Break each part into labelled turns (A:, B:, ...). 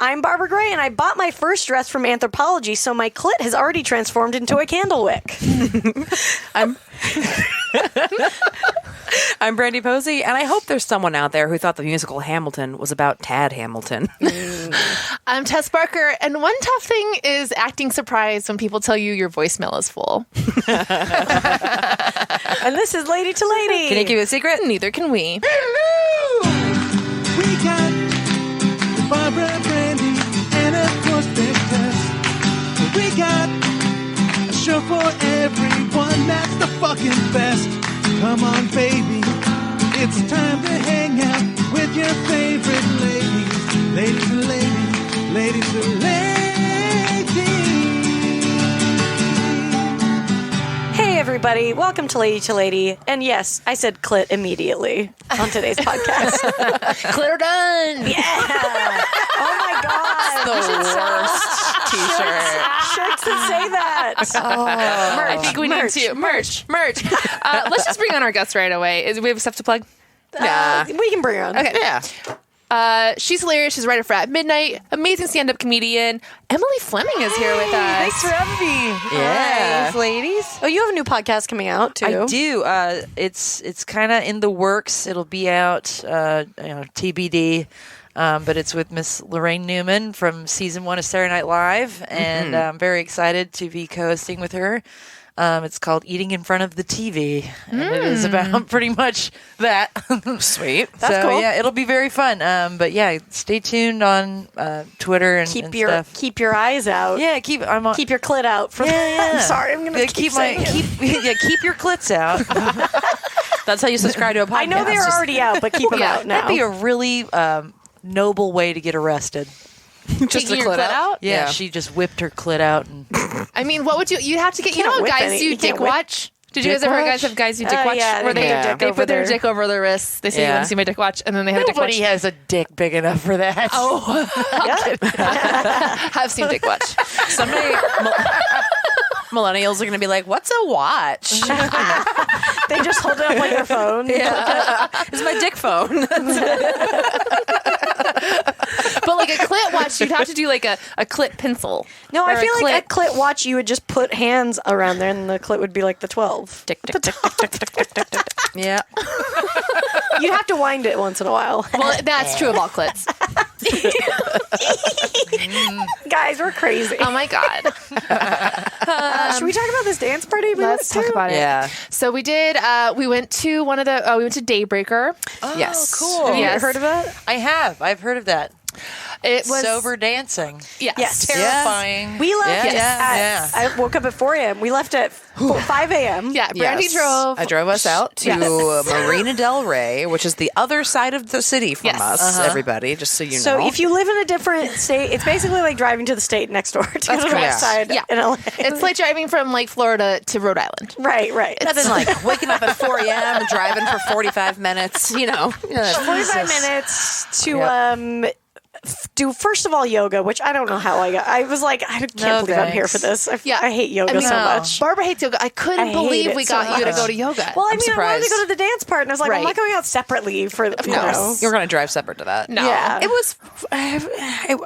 A: I'm Barbara Gray, and I bought my first dress from Anthropologie, so my clit has already transformed into a candle wick.
B: I'm Brandy Posey, and I hope there's someone out there who thought the musical Hamilton was about Tad Hamilton.
C: I'm Tess Barker, and one tough thing is acting surprised when people tell you your voicemail is full.
A: And this is Lady to Lady.
B: Can I give you a secret?
C: Neither can we.
D: We got Barbara, Brandy, and of course Big Tess. We got a show for everyone that's the fucking best. Come on, baby, it's time to hang out with your favorite ladies. Ladies and ladies, ladies and ladies.
A: Hey, everybody. Welcome to Lady. And yes, I said clit immediately on today's podcast.
C: Glitter done.
A: Yeah. Oh, my God.
B: The worst t-shirt.
A: Shirts that say that.
C: I think we need to. Merch. Let's just bring on our guests right away. We have stuff to plug?
A: We can bring her on.
C: Okay.
B: Yeah.
C: She's hilarious. She's a writer for At Midnight. Amazing stand-up comedian. Emily Fleming is here with us.
A: Thanks for having me.
B: Yeah.
A: Hi, ladies. Oh, you have a new podcast coming out, too.
E: I do. It's kind of in the works. It'll be out, TBD. But it's with Miss Lorraine Newman from season 1 of Saturday Night Live, and I'm very excited to be co-hosting with her. It's called Eating in Front of the TV, and it is about pretty much that.
B: Sweet.
A: That's cool.
E: Yeah, it'll be very fun. But yeah, stay tuned on Twitter and
A: Keep
E: stuff.
A: keep your eyes out.
E: Yeah, keep your
A: clit out. I'm sorry, I'm gonna keep saying it.
E: keep your clits out.
B: That's how you subscribe to a podcast.
A: I know they're already out, but keep them out now.
E: That'd be a really noble way to get arrested.
C: Just taking your clit out?
E: Yeah, she just whipped her clit out. And
C: I mean, what would you'd have to get, you know
A: can't
C: what
A: whip
C: guys
A: any-
C: do
A: you
C: dick
A: can't whip-
C: watch? Did you guys ever guys have guys do dick watch?
A: yeah,
C: where
A: they
C: they,
A: put their dick
C: they
A: over
C: put their
A: their-
C: dick over their wrists. They say, you
E: Yeah.
C: want to see my dick watch? And then they have dick watch.
E: nobody has a dick big enough for that.
C: Oh, I've seen dick watch.
B: Someday millennials are going to be like, what's a watch?
A: They just hold it up like their phone.
B: Yeah. It's my dick phone.
C: But like a clit watch, you'd have to do like a clit pencil.
A: No, I
C: Or a
A: feel like a clit watch, you would just put hands around there, and the clit would be like the 12.
B: Tick, tick, tick, tick, tick, tick, tick, tick, tick. Yeah.
A: You'd have to wind it once in a while.
C: Well, that's true of all clits.
A: Guys, we're crazy.
C: Oh my God.
A: Should we talk about this dance party?
C: Let's talk about it.
B: Yeah.
C: So we did, we went to we went to Daybreaker.
B: Yes.
E: cool.
A: Have you
C: Yes.
A: heard of it?
E: I have. I've heard of that.
C: It was
E: Sober dancing.
C: Yes.
A: Yes.
E: Terrifying.
A: We left
E: Yeah.
A: I woke up at 4 a.m. We left at 5 a.m.
C: Yeah, Brandy
B: Yes.
C: drove.
B: I drove us out to
C: Yes.
B: Marina Del Rey, which is the other side of the city from
C: Yes.
B: us, everybody, just so you know.
A: So if you live in a different state, it's basically like driving to the state next door to go to the
B: correct.
A: west side
C: Yeah.
A: in LA.
C: It's like driving from like Florida to Rhode Island.
A: right.
B: Nothing like waking up at 4 a.m. and driving for 45 minutes,
A: 45 minutes to do first of all yoga, which I don't know how I was like, I can't
E: No,
A: believe I'm here
E: thanks.
A: for this.
C: Yeah.
A: I hate yoga so much.
C: Barbara hates yoga. I couldn't
A: I hate
C: believe
A: it
C: we
A: so
C: got you to
A: much.
C: go to yoga.
A: Well, I mean, I wanted
B: surprised.
A: to go to the dance part, and I was like,
C: Right.
A: I'm not going out separately for
C: Of
A: you
C: course.
A: know.
B: You're going to drive separate to that.
C: No.
A: Yeah.
B: It was,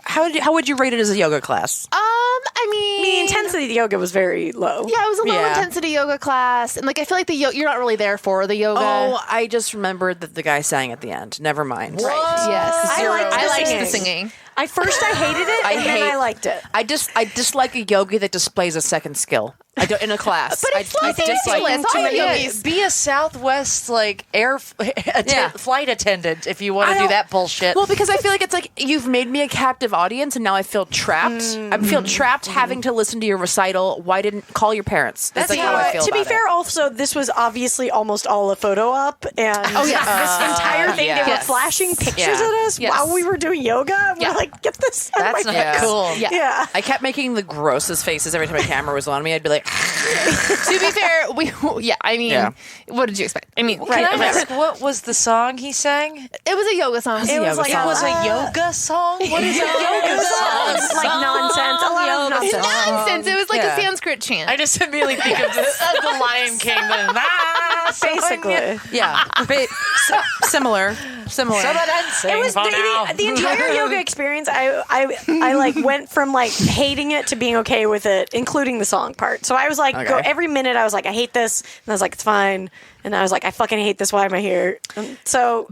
B: how would you rate it as a yoga class?
C: I mean,
A: The intensity of the yoga was very low.
C: Yeah, it was a low
B: Yeah.
C: intensity yoga class, and like I feel like you're not really there for the yoga.
B: Oh, I just remembered that the guy sang at the end. Never mind.
C: Yes,
A: I liked the
C: I liked
A: singing.
C: the singing.
A: At first, I hated it, and then I liked it.
B: I dislike a yogi that displays a second skill. I don't in a class.
C: But it's
B: I
C: not ridiculous.
A: too many
C: Yeah.
A: yogis.
E: Be a Southwest flight attendant if you want to do
B: don't-
E: that bullshit.
B: Well, because I feel like it's like you've made me a captive audience, and now I feel trapped. I feel trapped having to listen to your recital. Why didn't call your parents? That's like how I feel.
A: To be
B: about
A: fair,
B: it.
A: also this was obviously almost all a photo op, and this entire thing they were
B: yes.
A: flashing pictures
B: Yeah.
A: at us
C: Yes.
A: while we were doing yoga. And
C: Yeah.
A: we're like, get this out
E: That's
A: of my
E: not
A: face.
E: cool.
C: Yeah.
B: I kept making the grossest faces every time a camera was on me. I'd be like,
C: To be fair, I mean,
B: Yeah.
C: what did you expect? I mean,
A: Right.
E: Can I ask what was the song he sang?
C: it was a yoga song.
A: It was like
E: It was a yoga song? What is a yoga song?
A: It's like nonsense. A lot of nonsense.
C: nonsense. It was like
E: Yeah.
C: a Sanskrit chant.
E: I just immediately think of the Lion King. The,
A: Basically.
B: yeah. Similar.
E: Some of dancing.
A: It was the entire yoga experience. I like went from like hating it to being okay with it, including the song part. So I was like, go every minute. I was like, I hate this, and I was like, it's fine. And I was like, I fucking hate this. Why am I here? And so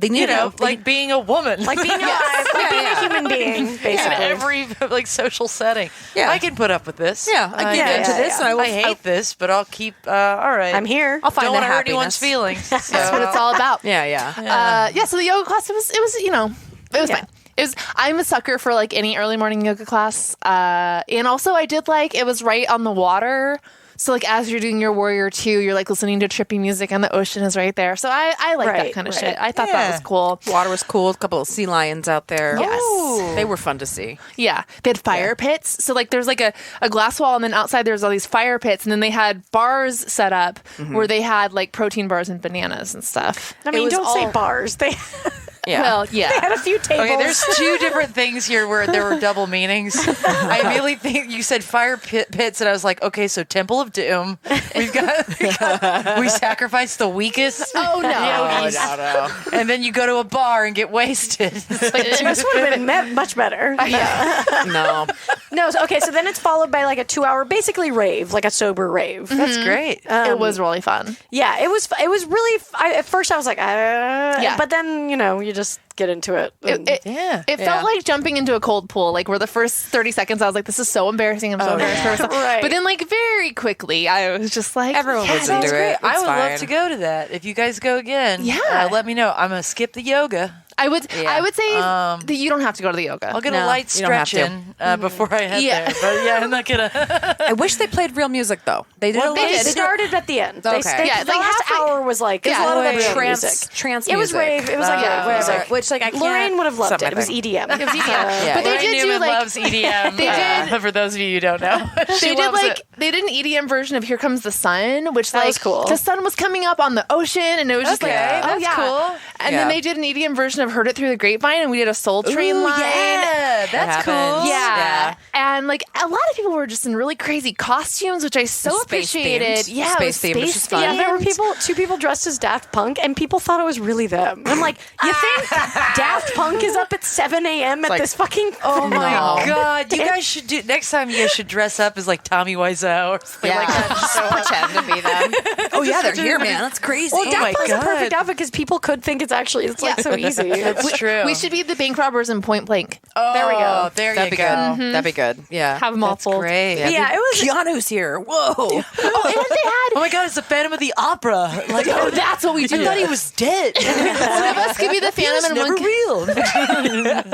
E: like being a woman,
A: like being alive, like being a human being, basically.
E: in every like social setting.
B: Yeah.
E: I can put up with this.
B: Yeah, I can get into this. And
E: I hate this, but I'll keep. All right,
A: I'm here.
B: I'll find
E: Don't
B: the
E: want to hurt anyone's
B: happiness.
E: feelings.
C: That's what it's all about.
B: Yeah.
C: So the yoga class, it was fine. I'm a sucker for like any early morning yoga class. And also I did like, it was right on the water. So like as you're doing your Warrior 2, you're like listening to trippy music and the ocean is right there. So I like that kind of shit. I thought that was cool.
B: Water was cool. A couple of sea lions out there.
C: Yes.
B: Ooh. They were fun to see.
C: Yeah. They had fire pits. So like there's like a glass wall and then outside there's all these fire pits and then they had bars set up where they had like protein bars and bananas and stuff.
A: I mean, don't say bars. They
B: Yeah.
C: Well, yeah.
A: had a few tables.
E: Okay, there's two different things here where there were double meanings. I immediately think you said fire pits, and I was like, okay, so Temple of Doom. We sacrifice the weakest.
C: Oh, no.
E: Yogis.
B: No.
E: And then you go to a bar and get wasted.
A: This would have been much better.
B: No.
A: No, okay, so then it's followed by like a 2-hour, basically rave, like a sober rave.
E: That's great.
C: It was really fun.
A: Yeah, it was really. At first, I was like, but then you just get into it.
C: It felt like jumping into a cold pool. Like where the first 30 seconds, I was like, "This is so embarrassing." I'm so embarrassed for myself.
A: Right.
C: But then, like very quickly, I was just like,
B: Everyone was into it.
E: I would love
B: It's
E: to go to that. If you guys go again, let me know. I'm gonna skip the yoga.
C: I would say that you don't have to go to the yoga.
E: I'll get a
B: No,
E: light
B: you don't have
E: stretch
B: to.
E: in before I head
C: Yeah.
E: there. But yeah, I'm not gonna.
B: I wish they played real music though. They did.
A: They started at the end.
B: Okay.
A: The last hour was like
C: a lot of
A: the
C: real
A: music.
B: trance
A: It was
B: music.
A: rave. It was like
B: Yeah,
A: rave
B: whatever.
A: music.
B: Which like I can't.
A: Lorraine would have loved
B: Something
A: it. It was EDM.
C: It was EDM. But they
E: Lauren
C: did do
E: Newman
C: like
E: loves EDM.
C: They did.
E: For those of you who don't know,
C: they did like they did an EDM version of "Here Comes the Sun," which
A: That
C: like
A: was cool.
C: the sun was coming up on the ocean, and it was just like, oh
E: that's
C: yeah,
E: cool.
C: And then they did an EDM version of "Heard It Through the Grapevine," and we did a Soul Train line.
E: Yeah, that's cool.
B: happens.
C: Yeah. And like a lot of people were just in really crazy costumes, which I so
B: Space
C: appreciated.
B: themed.
C: Yeah,
B: Space themed, which is fun.
A: Yeah, there were two people dressed as Daft Punk, and people thought it was really them. I'm like, you think Daft Punk is up at 7 a.m. at
B: like,
A: this fucking?
E: Oh my
B: No.
E: god! You guys should do next time. You guys should dress up as like Tommy Wiseau or something like that.
B: Just pretend to be them. Oh yeah, they're here, man. That's crazy.
A: Well,
E: my
A: Daft Punk's a
E: God.
A: perfect outfit because people could think it's actually like so easy.
E: That's true.
C: We should be the bank robbers in Point Blank.
A: There we go.
E: There
B: That'd
E: you
B: be
E: go.
B: good. That'd be good. Yeah.
C: Have them all
E: That's
C: full.
E: great.
A: Yeah, it was.
B: Keanu's here. Whoa.
C: Oh, and then they had.
E: Oh my god! It's the Phantom of the Opera. Like,
C: Oh, that's what we do.
E: I thought he was dead.
C: One of us could be the Phantom and one.
E: real.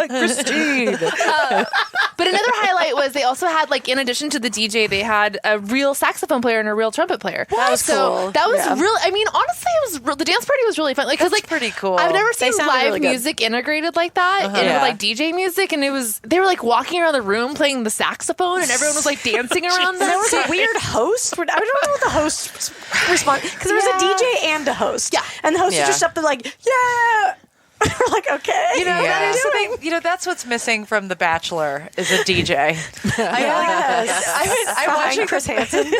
E: Christine.
C: But another highlight was they also had like in addition to the DJ, they had a real saxophone player and a real trumpet player.
A: That was cool.
C: That was
A: Yeah.
C: really. I mean, honestly, it was the dance party was really fun. Like, because
E: That's
C: like
E: pretty cool.
C: I've never seen
A: sounded
C: live
A: really good.
C: music integrated like that and
E: Yeah.
C: with like DJ music, and they were like walking around the room playing the saxophone, and everyone was like dancing around them.
A: There was a weird host. I don't know what the host respond because there was a DJ and a host.
C: Yeah.
A: and the host
B: Yeah.
A: was just up there like, yeah. We're like, okay.
E: You know,
B: Yeah.
E: that is something. You know, that's what's missing from The Bachelor is a DJ. I'm watching
A: Chris Hansen.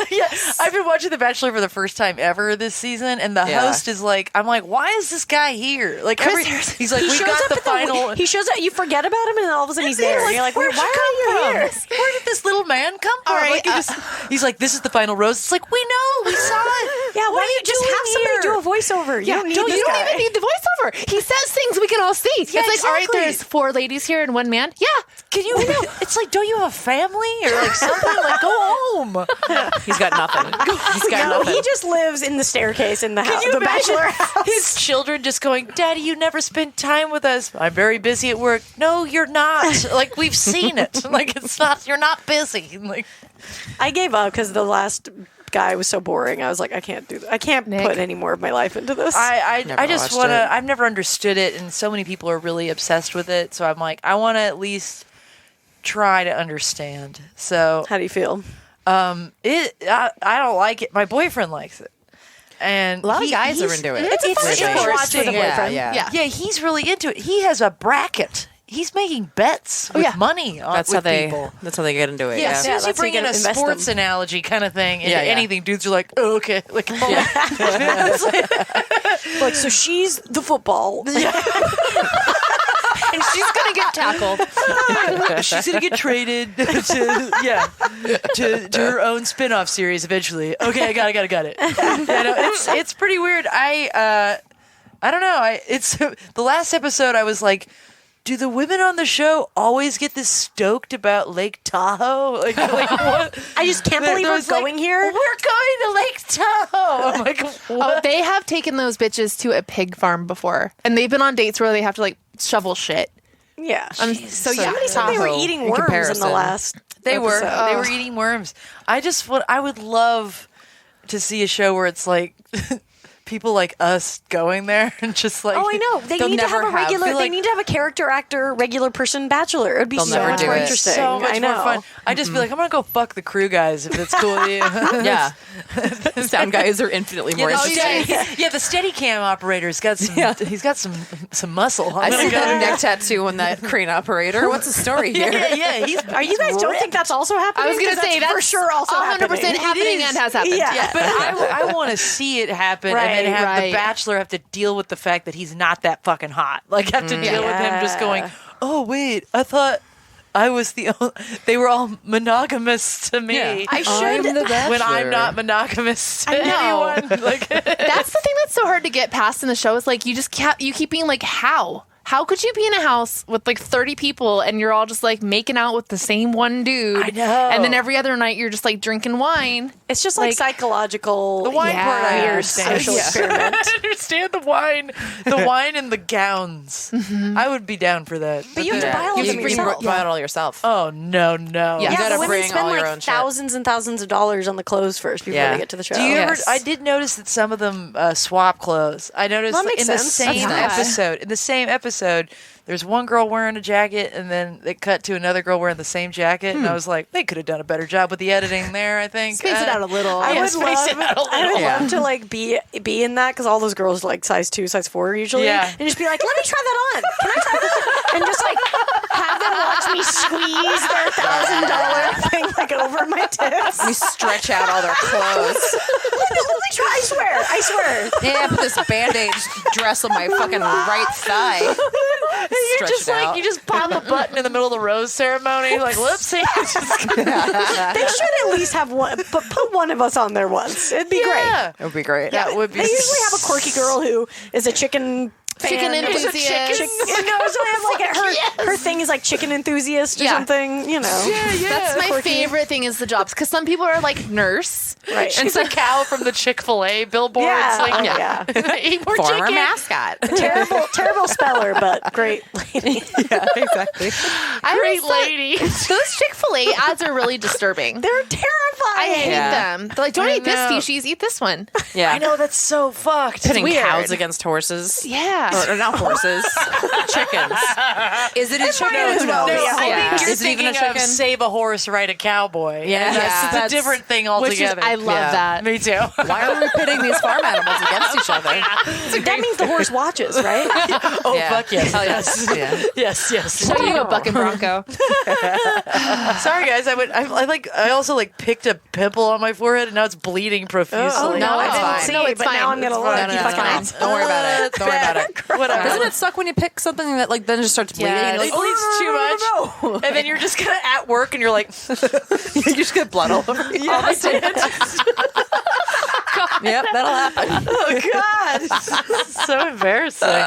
E: I've been watching The Bachelor for the first time ever this season, and the host is like, I'm like, why is this guy here? Like, he's like, we got the final.
A: He shows up. You forget about him, and then all of a sudden he's there. And you're like, why are you here?
E: Where did this little man come from?
C: All right,
E: Like, he's like, this is the final rose. It's like, we know, we saw it.
A: Yeah,
E: What
A: why
E: are
A: don't you just
E: doing
A: have somebody
E: here?
A: do a voiceover? You don't need this
C: you don't
A: guy.
C: even need the voiceover. He says things we can all see. It's like, all right,
E: exactly.
C: there's 4 ladies here and 1 man. Yeah.
E: Can you? It's like, don't you have a family or like something? Like, go home.
B: He's got nothing. He's got
A: No,
B: nothing.
A: he just lives in the staircase in the house,
E: you
A: the
E: imagine
A: bachelor house.
E: His children just going, Daddy, you never spend time with us. I'm very busy at work. No, you're not. Like, we've seen it. Like, it's not, you're not busy. Like,
A: I gave up because the last guy was so boring. I was like, I can't do that. I can't put any more of my life into this.
E: I
B: Never
E: just
B: watched
E: want
B: it.
E: to, I've never understood it, and so many people are really obsessed with it. So I'm like, I want to at least try to understand. So
A: How do you feel?
E: I don't like it. My boyfriend likes it. And
B: A lot of guys are
E: he's-
B: into it.
A: It's a fun
E: It's
A: show to watch with a
E: interesting.
A: boyfriend.
B: Yeah.
C: Yeah.
E: Yeah, he's really into it. He has a bracket. he's making bets with money on
B: That's
E: with
B: how they.
E: people.
B: That's how they get into it.
E: Yeah, as soon as you
A: that's how
E: bring
A: you
E: in a
A: invest
E: sports
A: them.
E: analogy kind of thing into
B: Yeah, yeah.
E: anything, dudes are like, oh, okay. Like,
A: Like, so she's the football.
C: And she's gonna get tackled.
E: she's going to get traded to her own spin-off series eventually. Okay, I got it. Yeah, no, it's pretty weird. I don't know. It's the last episode I was like, do the women on the show always get this stoked about Lake Tahoe? Like what?
A: I just can't believe we're going here.
E: We're going to Lake Tahoe. I'm like, what?
C: Oh, they have taken those bitches to a pig farm before, and they've been on dates where they have to like shovel shit.
A: Yeah.
C: So yeah,
A: Somebody said they were eating worms in the
B: comparison.
A: last
E: They were.
A: episode.
E: They were eating worms. I would love to see a show where it's like people like us going there and just like.
A: Oh, I know. They
B: They'll
A: need to
B: never
A: have a regular.
E: feel
A: They
E: like-
A: need to have a character actor, regular person bachelor. It would be
B: They'll
A: so
B: never
A: much
B: do
A: more
B: it.
A: interesting.
E: So much
A: I know.
E: more fun. I just feel like I'm gonna go fuck the crew guys if it's cool with you.
B: Yeah. Sound guys are infinitely more
E: the
B: interesting.
E: the steady cam operator's got some. He's got some muscle.
B: I see that neck tattoo on that crane operator. What's the story here?
E: Yeah.
A: Are you guys don't think that's also happening?
C: I was gonna
A: 'Cause
C: say
A: that's
C: that's
A: for sure also
C: 100% happening
E: is.
C: and has happened.
A: Yeah.
E: But I want to see it happen and then
A: Right,
E: have the
C: right.
E: Bachelor have to deal with the fact that he's not that fucking hot. Like have to deal with him just going, oh wait, I thought I was the only. They were all monogamous to me.
B: Yeah.
A: I should.
E: when I'm not monogamous to
C: I know.
E: anyone. Like,
C: That's the thing that's so hard to get past in the show. Is like you keep being like, how could you be in a house with like 30 people and you're all just like making out with the same one dude?
E: I know.
C: And then every other night you're just like drinking wine.
A: It's just like psychological.
E: the wine part I
C: Yeah.
E: understand.
A: Social experiment.
E: I understand the wine and the gowns. I would be down for that.
A: But you have to buy all
B: You
A: of them
B: can
A: yourself.
B: buy it all yourself.
E: Oh no.
C: Yeah.
B: You
A: Yeah,
B: gotta
A: the women
B: bring
A: spend
B: all your
A: like
B: own shit.
A: thousands and thousands of dollars on the clothes first before
B: Yeah.
A: they get to the show.
E: Do you ever?
C: Yes.
E: I did notice that some of them swap clothes. I noticed
A: Well, that
E: like,
A: makes
E: in
A: sense.
E: the same
C: That's nice.
E: episode. In the same episode, there's one girl wearing a jacket, and then they cut to another girl wearing the same jacket, and I was like, they could have done a better job with the editing there. I think
C: Space it out a little.
A: I
E: Yeah,
A: would
E: space
A: love,
E: it out a
A: I would
E: little.
A: love to like be in that because all those girls are like size 2, size 4 usually,
E: Yeah.
A: and just be like, let me try that on. Can I try that? And just like have them watch me squeeze their $1,000 thing like over my tits.
B: We stretch out all their clothes.
A: Let me try. I swear.
B: Yeah, put this band-aid dress on my fucking right thigh.
E: You're
B: Stretch
E: just
B: it
E: like
B: out.
E: you just pop a button in the middle of the rose ceremony, like whoopsie.
A: They should at least have one, but put one of us on there once. It'd be great.
E: Yeah,
B: It would be great.
E: that would be.
A: They usually have a quirky girl who is a chicken
C: Chicken
A: fan.
C: enthusiast.
A: No, so they have like her thing is like chicken enthusiast or
C: Yeah.
A: something. You know.
C: That's my
A: quirky.
C: favorite thing is the jobs because some people are like nurse.
A: Right.
E: She's a cow from the Chick-fil-A billboards.
A: Yeah.
E: Like,
A: Oh, yeah.
E: eat more
B: Former
E: chicken.
B: mascot.
A: terrible speller, but great lady.
B: Yeah, exactly.
E: Great lady.
C: Those Chick-fil-A ads are really disturbing.
A: They're terrifying.
C: I hate
B: Yeah.
C: them. They're like, don't
E: I
C: eat this
E: know.
C: species, eat this one.
B: Yeah.
E: I know that's so fucked.
B: Pitting
A: weird.
B: cows against horses.
C: Yeah.
B: Or not horses. Chickens. Is it a chicken?
A: might as
B: Who
A: well
B: knows?
A: be.
E: I
C: Yeah.
E: think you're
B: Is it even
E: thinking
B: a
E: of
B: chicken?
E: save a horse, ride a cowboy.
B: Yeah.
E: And that's,
B: Yeah.
E: it's
C: That's-
E: a different thing
C: Which is,
E: altogether.
C: I love that.
E: Me too.
B: Why are we pitting these farm animals against each other?
A: That means the horse watches, right?
E: Oh
B: Yeah.
E: fuck yes.
B: Hell
E: yes.
B: Yeah.
E: Yes.
C: Show you a bucking bronco.
E: Sorry guys, I also like picked a pimple on my forehead and now it's bleeding profusely.
A: Oh,
B: no,
A: I
B: it's
A: didn't
B: fine.
A: see,
C: No, it's
A: but now
C: fine.
A: I'm gonna
C: It's
A: look.
C: fine.
B: No,
A: You
B: no,
A: fucking
B: no.
A: ass.
B: Don't worry about it. Don't worry about it.
E: Whatever.
B: Doesn't it suck when you pick something that like then just starts bleeding?
E: Yeah,
B: You're
E: it
B: like,
E: bleeds too much, and then you're just kind of at work, and you're like,
B: you just get blood all over you.
E: "Yeah, I did."
B: Yep, that'll happen.
E: Oh God, so embarrassing.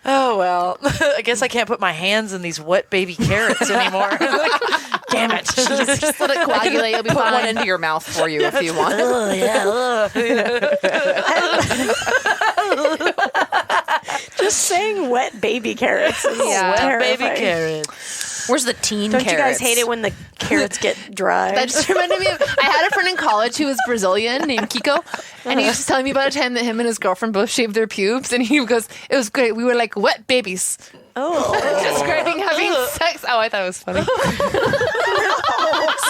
E: Oh well, I guess I can't put my hands in these wet baby carrots anymore. Like, damn it!
C: Just let it coagulate. You'll be
B: Put one
C: fine.
B: into your mouth for you if you want.
E: Oh yeah.
A: Just saying wet baby carrots is
C: Yeah.
E: Wet baby
A: terrifying.
E: carrots.
B: Where's the teen
A: Don't
B: carrots?
A: you guys hate it when the carrots get dry?
C: That just reminded me of, I had a friend in college who was Brazilian named Kiko, and he was just telling me about a time that him and his girlfriend both shaved their pubes, and he goes, it was great. We were like wet babies. Describing having sex. Oh, I thought it was funny.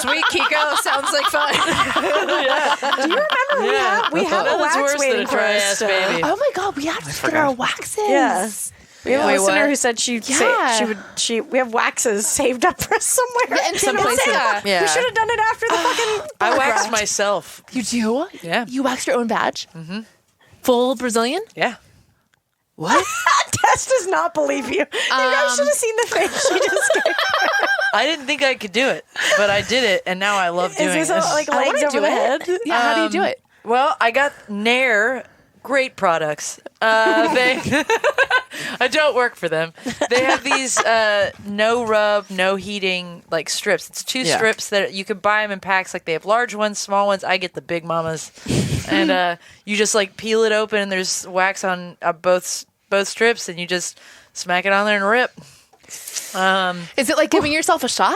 B: Sweet Kiko sounds like fun.
A: Do you remember we have a
E: Nothing's
A: wax
E: worse than
A: waiting
E: a
A: for
E: dry
A: us
E: ass
A: still.
E: baby.
C: Oh my god, we have to get our waxes.
A: Yeah. We have a
E: Wait,
A: listener
E: what?
A: who said she we have waxes saved up for us somewhere.
C: Yeah, in some places.
E: Yeah.
A: We should have done it after the fucking.
E: I waxed myself.
C: You do?
E: Yeah.
C: You waxed your own badge? Mm-hmm. Full Brazilian?
E: Yeah.
C: What?
A: Tess does not believe you. You guys should have seen the face she just gave.
E: I didn't think I could do it, but I did it, and now I love doing
A: Is this like
C: I
A: legs
C: wanna
A: over
C: do
A: the
C: it.
A: head?
C: Yeah, how do you do it?
E: Well, I got Nair. Great products. They I don't work for them. They have these no rub, no heating like strips. It's two strips that you could buy them in packs. Like they have large ones, small ones. I get the big mamas, and you just like peel it open, and there's wax on both strips, and you just smack it on there and rip.
C: Is it like giving yourself a shot?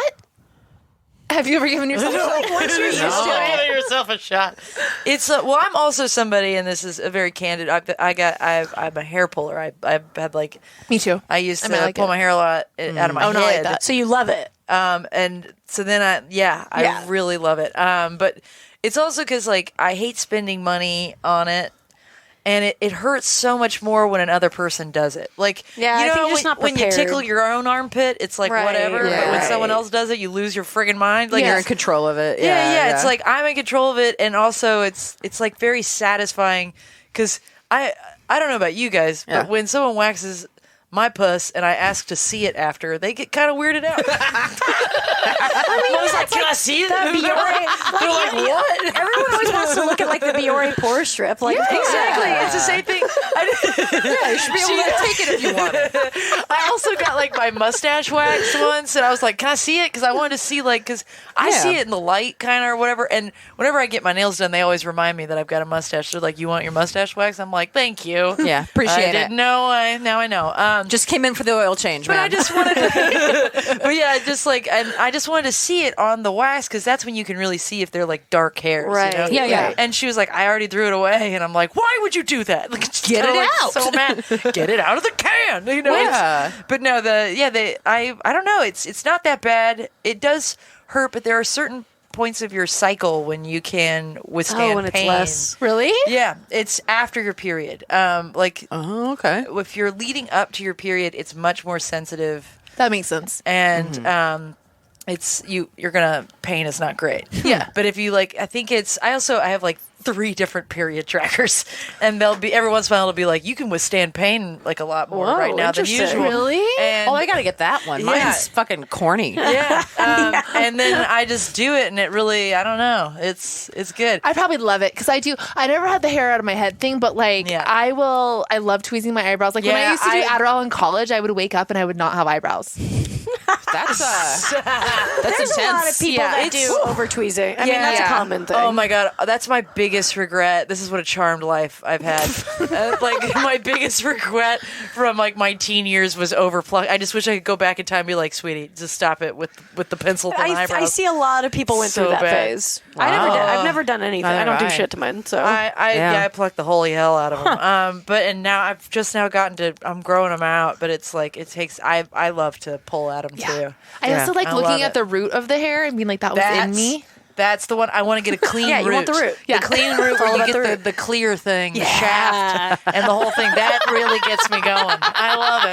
C: Have you ever given yourself a shot?
A: Once you're used to it.
E: Give yourself a shot. It's well, I'm also somebody, and this is a very candid. I'm a hair puller. I've had like
C: Me too.
E: I used to
C: like
E: pull
C: it.
E: my hair a lot out of my
C: Oh, not like
E: head.
C: that.
A: So you love it.
E: And so then I really love it. But it's also because like I hate spending money on it. And it hurts so much more when another person does it. Like,
A: Yeah,
E: you
A: I
E: know,
A: think you're just not
E: when you
A: prepared.
E: tickle your own armpit, it's like
A: Right,
E: whatever. But when
A: right.
E: someone else does it, you lose your friggin' mind. Like,
B: You're in
E: it's-
B: control of it.
E: yeah. It's like I'm in control of it, and also it's like very satisfying because I don't know about you guys,
B: Yeah.
E: but when someone waxes my puss and I ask to see it after, they get kind of weirded out. I was like, can I see it? They're like, what?
A: Everyone always wants to look at like the Biore pore strip. Like
E: Exactly. It's the same thing.
B: You should be able to take it if you want it.
E: I also got like my mustache waxed once, and I was like, "Can I see it?" Because I wanted to see because I
B: Yeah.
E: see it in the light, kind of or whatever. And whenever I get my nails done, they always remind me that I've got a mustache. They're like, "You want your mustache waxed?" I'm like, "Thank you."
B: Yeah, appreciate
E: I
B: it.
E: didn't know. Now I know.
B: Just came in for the oil change,
E: But
B: man.
E: I just wanted to, but yeah, just like, and I just wanted to see it on the wax because that's when you can really see if they're like dark hairs.
A: Right.
E: You know?
B: Yeah, yeah.
E: And she was like, I already threw it away. And I'm like, why would you do that? Like, just
B: Get
E: kinda,
B: it
E: like,
B: out.
E: So mad. Get it out of the can. You know?
B: Yeah.
E: But no, I don't know. It's not that bad. It does hurt, but there are certain points of your cycle when you can withstand
A: when it's
E: pain.
A: less.
C: Really?
E: Yeah, it's after your period. Like
B: Oh, okay.
E: if you're leading up to your period, it's much more sensitive,
C: That makes sense.
E: and it's you're gonna pain is not great.
C: Yeah.
E: But if you like, I have like 3 different period trackers, and they'll be every once in a while it'll be like you can withstand pain like a lot more
A: Whoa,
E: right now than
A: interesting.
E: usual.
C: Really?
E: And
B: Oh, I gotta get that one.
E: Yeah.
B: Mine's fucking corny.
E: yeah. And then I just do it, and it really, I don't know, it's good.
C: I probably love it because I never had the hair out of my head thing, but like
E: Yeah.
C: I love tweezing my eyebrows. Like when I
E: Yeah,
C: used to do
E: I-
C: Adderall in college, I would wake up and I would not have eyebrows.
B: That's
A: There's
B: intense.
A: a lot of people
C: Yeah,
A: that
C: it's-
A: do over tweezing. I mean, that's a
C: Yeah.
A: common thing.
E: Oh my god, that's my biggest regret. This is what a charmed life I've had. Like my biggest regret from like my teen years was overpluck. I just wish I could go back in time and be like, sweetie, just stop it with the pencil thin eyebrows.
A: I see a lot of people went
E: So
A: through that
E: bad.
A: phase. I never did. I've never done anything.
B: Neither
A: I don't
B: have
A: do
B: I.
A: shit to mine. So
E: I plucked the holy hell out of them. And now I've just now gotten to. I'm growing them out, but it's like it takes. I love to pull at them too.
C: I also like
E: I love
C: looking
E: it.
C: at the root of the hair and being like, that was in me.
E: That's the one. I want to get a clean
A: Yeah,
E: root.
A: you want the root.
C: Yeah.
E: The clean root where you get the clear thing, the shaft, and the whole thing. That really gets me going. I love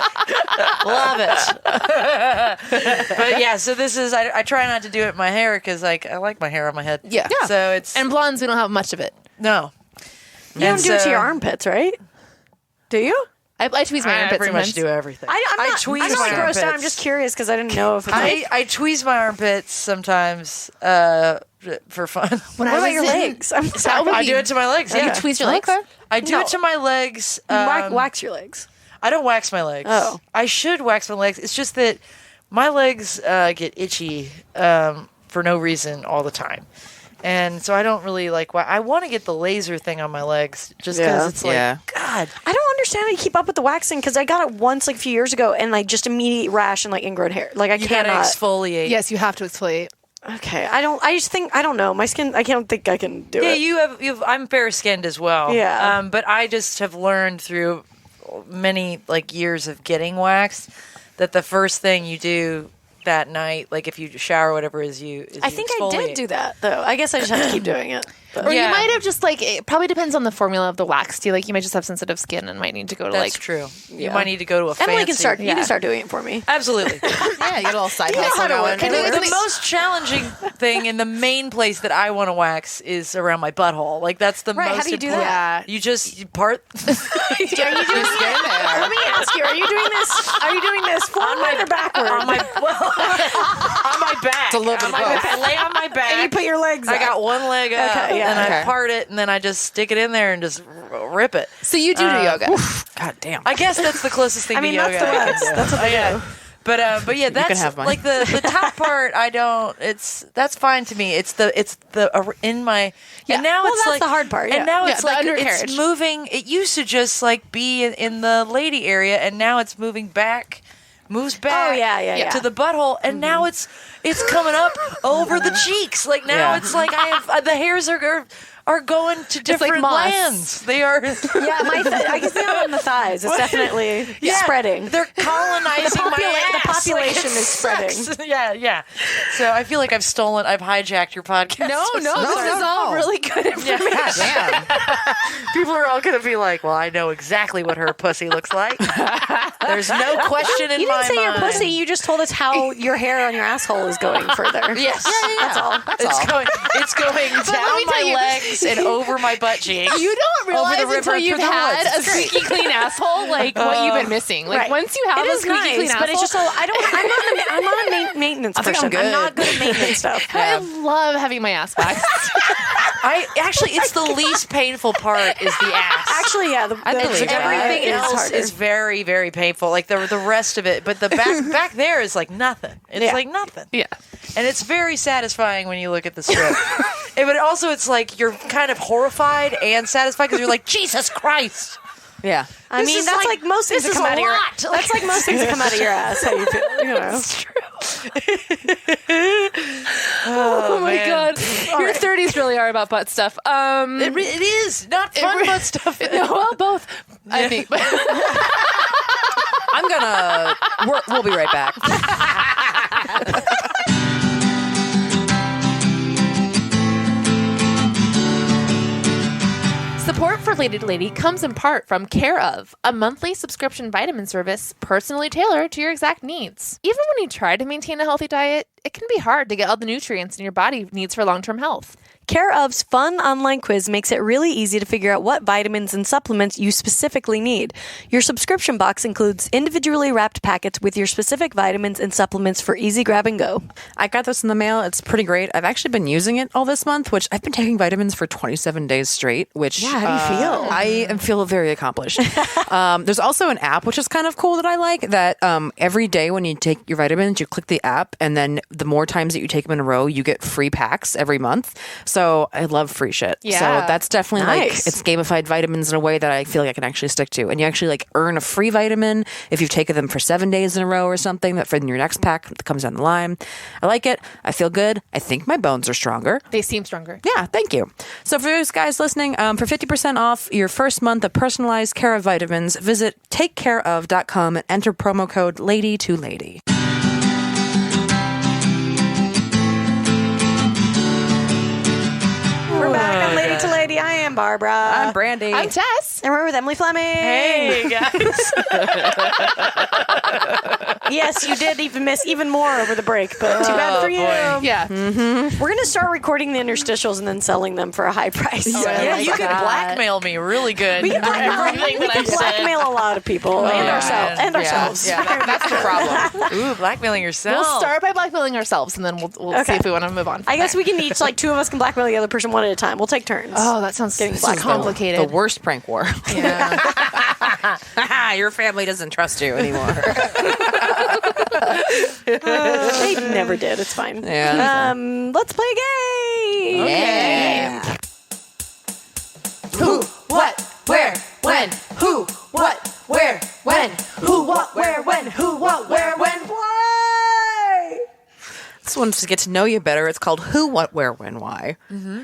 E: it. But yeah, so this is, I try not to do it in my hair because like, I like my hair on my head.
C: Yeah.
E: So it's,
C: And blondes, we don't have much of it.
E: no.
A: you don't do it to your armpits, right? Do you?
C: I tweeze my
E: I
C: armpits
E: pretty
C: sometimes.
E: much do everything.
A: I'm not
E: tweeze
A: I'm not
E: my
A: grossed
E: armpits.
A: out. I'm just curious because I didn't know if it's
E: I tweeze my armpits sometimes for fun.
C: When
A: What
C: I
A: about
C: was
A: your
C: in-
A: legs? I'm
C: That would
E: I
C: be-
E: do it to my legs. Yeah.
C: You tweeze your legs?
E: I do it to my legs.
A: wax your legs.
E: I don't wax my legs.
A: Oh.
E: I should wax my legs. It's just that my legs get itchy for no reason all the time. And so I don't really like. I want to get the laser thing on my legs just because
A: Yeah.
E: it's like,
B: Yeah.
E: God.
A: I don't understand how you keep up with the waxing because I got it once like a few years ago and like just immediate rash and like ingrown hair. Like I
E: You gotta
A: cannot.
E: exfoliate.
C: Yes, you have to exfoliate.
A: Okay, I just think I don't know. My skin. I don't think I can do
E: Yeah,
A: it.
E: you have. I'm fair skinned as well.
A: Yeah.
E: But I just have learned through many like years of getting waxed that the first thing you do that night. Like if you shower, whatever is
A: I think I did do that though. I guess I just have to keep doing it. But.
C: Or you might have just it probably depends on the formula of the wax too. Like you might just have sensitive skin and might need to go to
E: That's true. You might need to go to a
A: Emily
E: fancy.
A: can start. You can start doing it for me.
E: Absolutely.
C: Yeah, you get a little side hustle going.
E: The most challenging thing and the main place that I want to wax is around my butthole. Like that's the most
A: How do you do
E: important.
A: that?
E: You just part.
A: Are you doing Let me ask you. Are you doing this? Are you doing this forward or backward?
E: On my on my back.
C: It's a little bit of both.
E: I lay on my back.
A: And you put your legs
E: I
A: up.
E: got one leg up,
A: Okay, yeah.
E: and I
C: Okay.
E: part it, and then I just stick it in there and just rip it.
C: So you do yoga.
F: God damn.
E: I guess that's the closest thing
A: I mean,
E: to yoga.
A: that's the
E: I can
A: West.
E: do.
A: That's what they do.
E: But yeah, that's
F: have mine.
E: like the top part. I don't. That's fine to me. It's the in my.
C: Yeah.
E: And now
A: Well,
E: it's
A: that's
E: like
A: the hard part,
E: And
A: yeah.
E: now
C: Yeah,
E: it's
C: the
E: like
C: undercarriage.
E: it's moving. It used to just like be in the lady area, and now it's moving back. Moves back.
A: Oh, yeah.
E: To the butthole, and now it's coming up over the cheeks. Like now
F: Yeah.
E: it's like I have the hairs are going to different
C: moss.
E: lands. They are.
A: Yeah, I can see it on the thighs. It's definitely spreading.
E: They're colonizing my
A: The
E: ass.
A: population
E: Like, it
A: is spreading.
E: sucks. Yeah. So I feel like I've hijacked your podcast.
C: No, this is all
A: Really good information.
F: God damn.
E: People are all going to be like, well, I know exactly what her pussy looks like. There's no question in
A: You
E: my
A: didn't say
E: mind.
A: your pussy. You just told us how your hair on your asshole is going further.
E: Yes.
A: That's all.
E: It's going down
C: me
E: my
C: tell you-
E: legs and over my butt cheeks.
C: You don't realize
E: river
C: until you've
E: through the
C: had
E: woods.
C: a squeaky clean asshole, like what you've been missing. Like
A: Right.
C: once you have
A: It
C: a
A: is
C: squeaky
A: nice,
C: clean asshole,
A: but it's just I'm not a maintenance
F: think
A: person.
F: I'm good.
A: I'm not good at maintenance stuff.
C: I love having my ass waxed.
E: It's the least painful part is the ass.
A: Actually, yeah.
F: believe that.
E: Everything
A: is
E: else
A: harder.
E: is very, very painful. Like the rest of it, but the back there is like nothing. It's like nothing.
C: Yeah.
E: And it's very satisfying when you look at the strip. But also, it's like you're kind of horrified and satisfied because you're like, Jesus Christ.
F: Yeah.
A: I
E: This
A: mean,
E: is
A: that's
E: like-
A: like most things
E: this
A: that
E: is
A: come out
E: a
A: of your
E: lot.
A: That's like most things that come out of your ass. How you feel, you know.
E: It's true.
C: Oh my
E: man.
C: god, your 30s really are about butt stuff.
E: It is not fun butt stuff.
C: No, well, both. I think.
F: I'm gonna. We'll be right back.
C: Support for Lady to Lady comes in part from Care Of, a monthly subscription vitamin service personally tailored to your exact needs. Even when you try to maintain a healthy diet, it can be hard to get all the nutrients your body needs for long-term health.
A: Care Of's fun online quiz makes it really easy to figure out what vitamins and supplements you specifically need. Your subscription box includes individually wrapped packets with your specific vitamins and supplements for easy grab and go.
F: I got this in the mail. It's pretty great. I've actually been using it all this month, which I've been taking vitamins for 27 days straight, which
A: Yeah, how do you feel?
F: I feel very accomplished. There's also an app, which is kind of cool that I like, that every day when you take your vitamins, you click the app, and then the more times that you take them in a row, you get free packs every month. So I love free shit.
C: Yeah.
F: So that's definitely like,
A: Nice.
F: it's gamified vitamins in a way that I feel like I can actually stick to. And you actually like earn a free vitamin if you've taken them for 7 days in a row or something, that for your next pack that comes down the line. I like it. I feel good. I think my bones are stronger.
C: They seem stronger.
F: Yeah, thank you. So for those guys listening, for 50% off your first month of personalized Care of vitamins, visit takecareof.com and enter promo code LADY2LADY.
A: We're back on Lady to Lady. I am Barbara.
F: I'm Brandy.
C: I'm Tess.
A: And we're with Emily Fleming.
E: Hey, guys.
A: Yes, you did even miss even more over the break, but too bad for you.
E: boy.
C: Yeah.
A: We're going to start recording the interstitials and then selling them for a high price.
E: Yeah, you
C: my
E: can
C: God.
E: blackmail me really good.
A: We can
E: for everything
A: we
E: that
A: can
E: I said.
A: blackmail a lot of people and
E: yeah.
A: ourselves. And
E: Yeah.
A: ourselves.
C: Yeah, that's the problem.
E: Ooh, blackmailing yourself.
C: We'll start by blackmailing ourselves, and then we'll see
A: Okay.
C: if we want to move on.
A: I guess we can each, like, two of us can blackmail the other person one at a time. We'll take turns.
C: Oh, that sounds
A: Getting
C: so
A: blackmailed.
C: complicated.
F: The worst prank war.
C: Yeah.
F: Your family doesn't trust you anymore.
A: They never did. It's fine.
F: Yeah.
A: Let's play a game.
F: Yeah.
C: Who, what, where, when? Who, what, where, when?
A: Who, what, where, when? Who, what, where, when? Why?
F: This one's to get to know you better. It's called Who, What, Where, When, Why.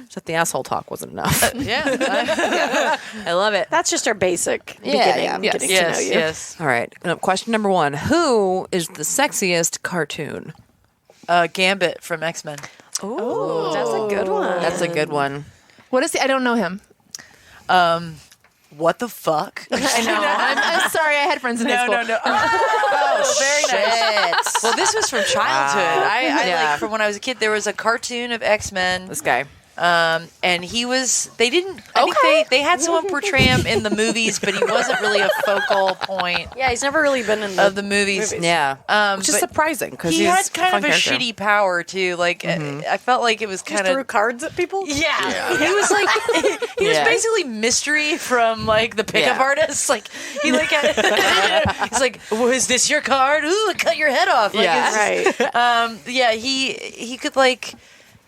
F: Except the asshole talk wasn't enough.
E: Yeah.
F: I love it.
A: That's just our basic
F: Yeah,
A: beginning.
F: yeah.
A: Getting to know you.
E: Yes.
F: All right. Question number one. Who is the sexiest cartoon?
E: Gambit from X-Men.
A: Ooh, that's a good one.
F: That's a good one.
C: What is he? I don't know him.
E: What the fuck?
C: I know. I'm sorry. I had friends in high school.
E: No. Oh, very nice. Well, this was from childhood. I like from when I was a kid. There was a cartoon of X-Men.
F: This guy.
E: And he was. They didn't. I think they had someone portray him in the movies, but he wasn't really a focal point.
A: Yeah, he's never really been in
E: of the movies.
F: Yeah, which is
E: but
F: surprising because
E: he had kind of a shitty power too. Like I felt like it was kind of
A: threw cards at people.
E: Yeah, he was like he was basically Mystery from like the pickup artist. Like he like he's like, well, is this your card? Ooh, cut your head off. Like,
A: Right.
E: Yeah, he could like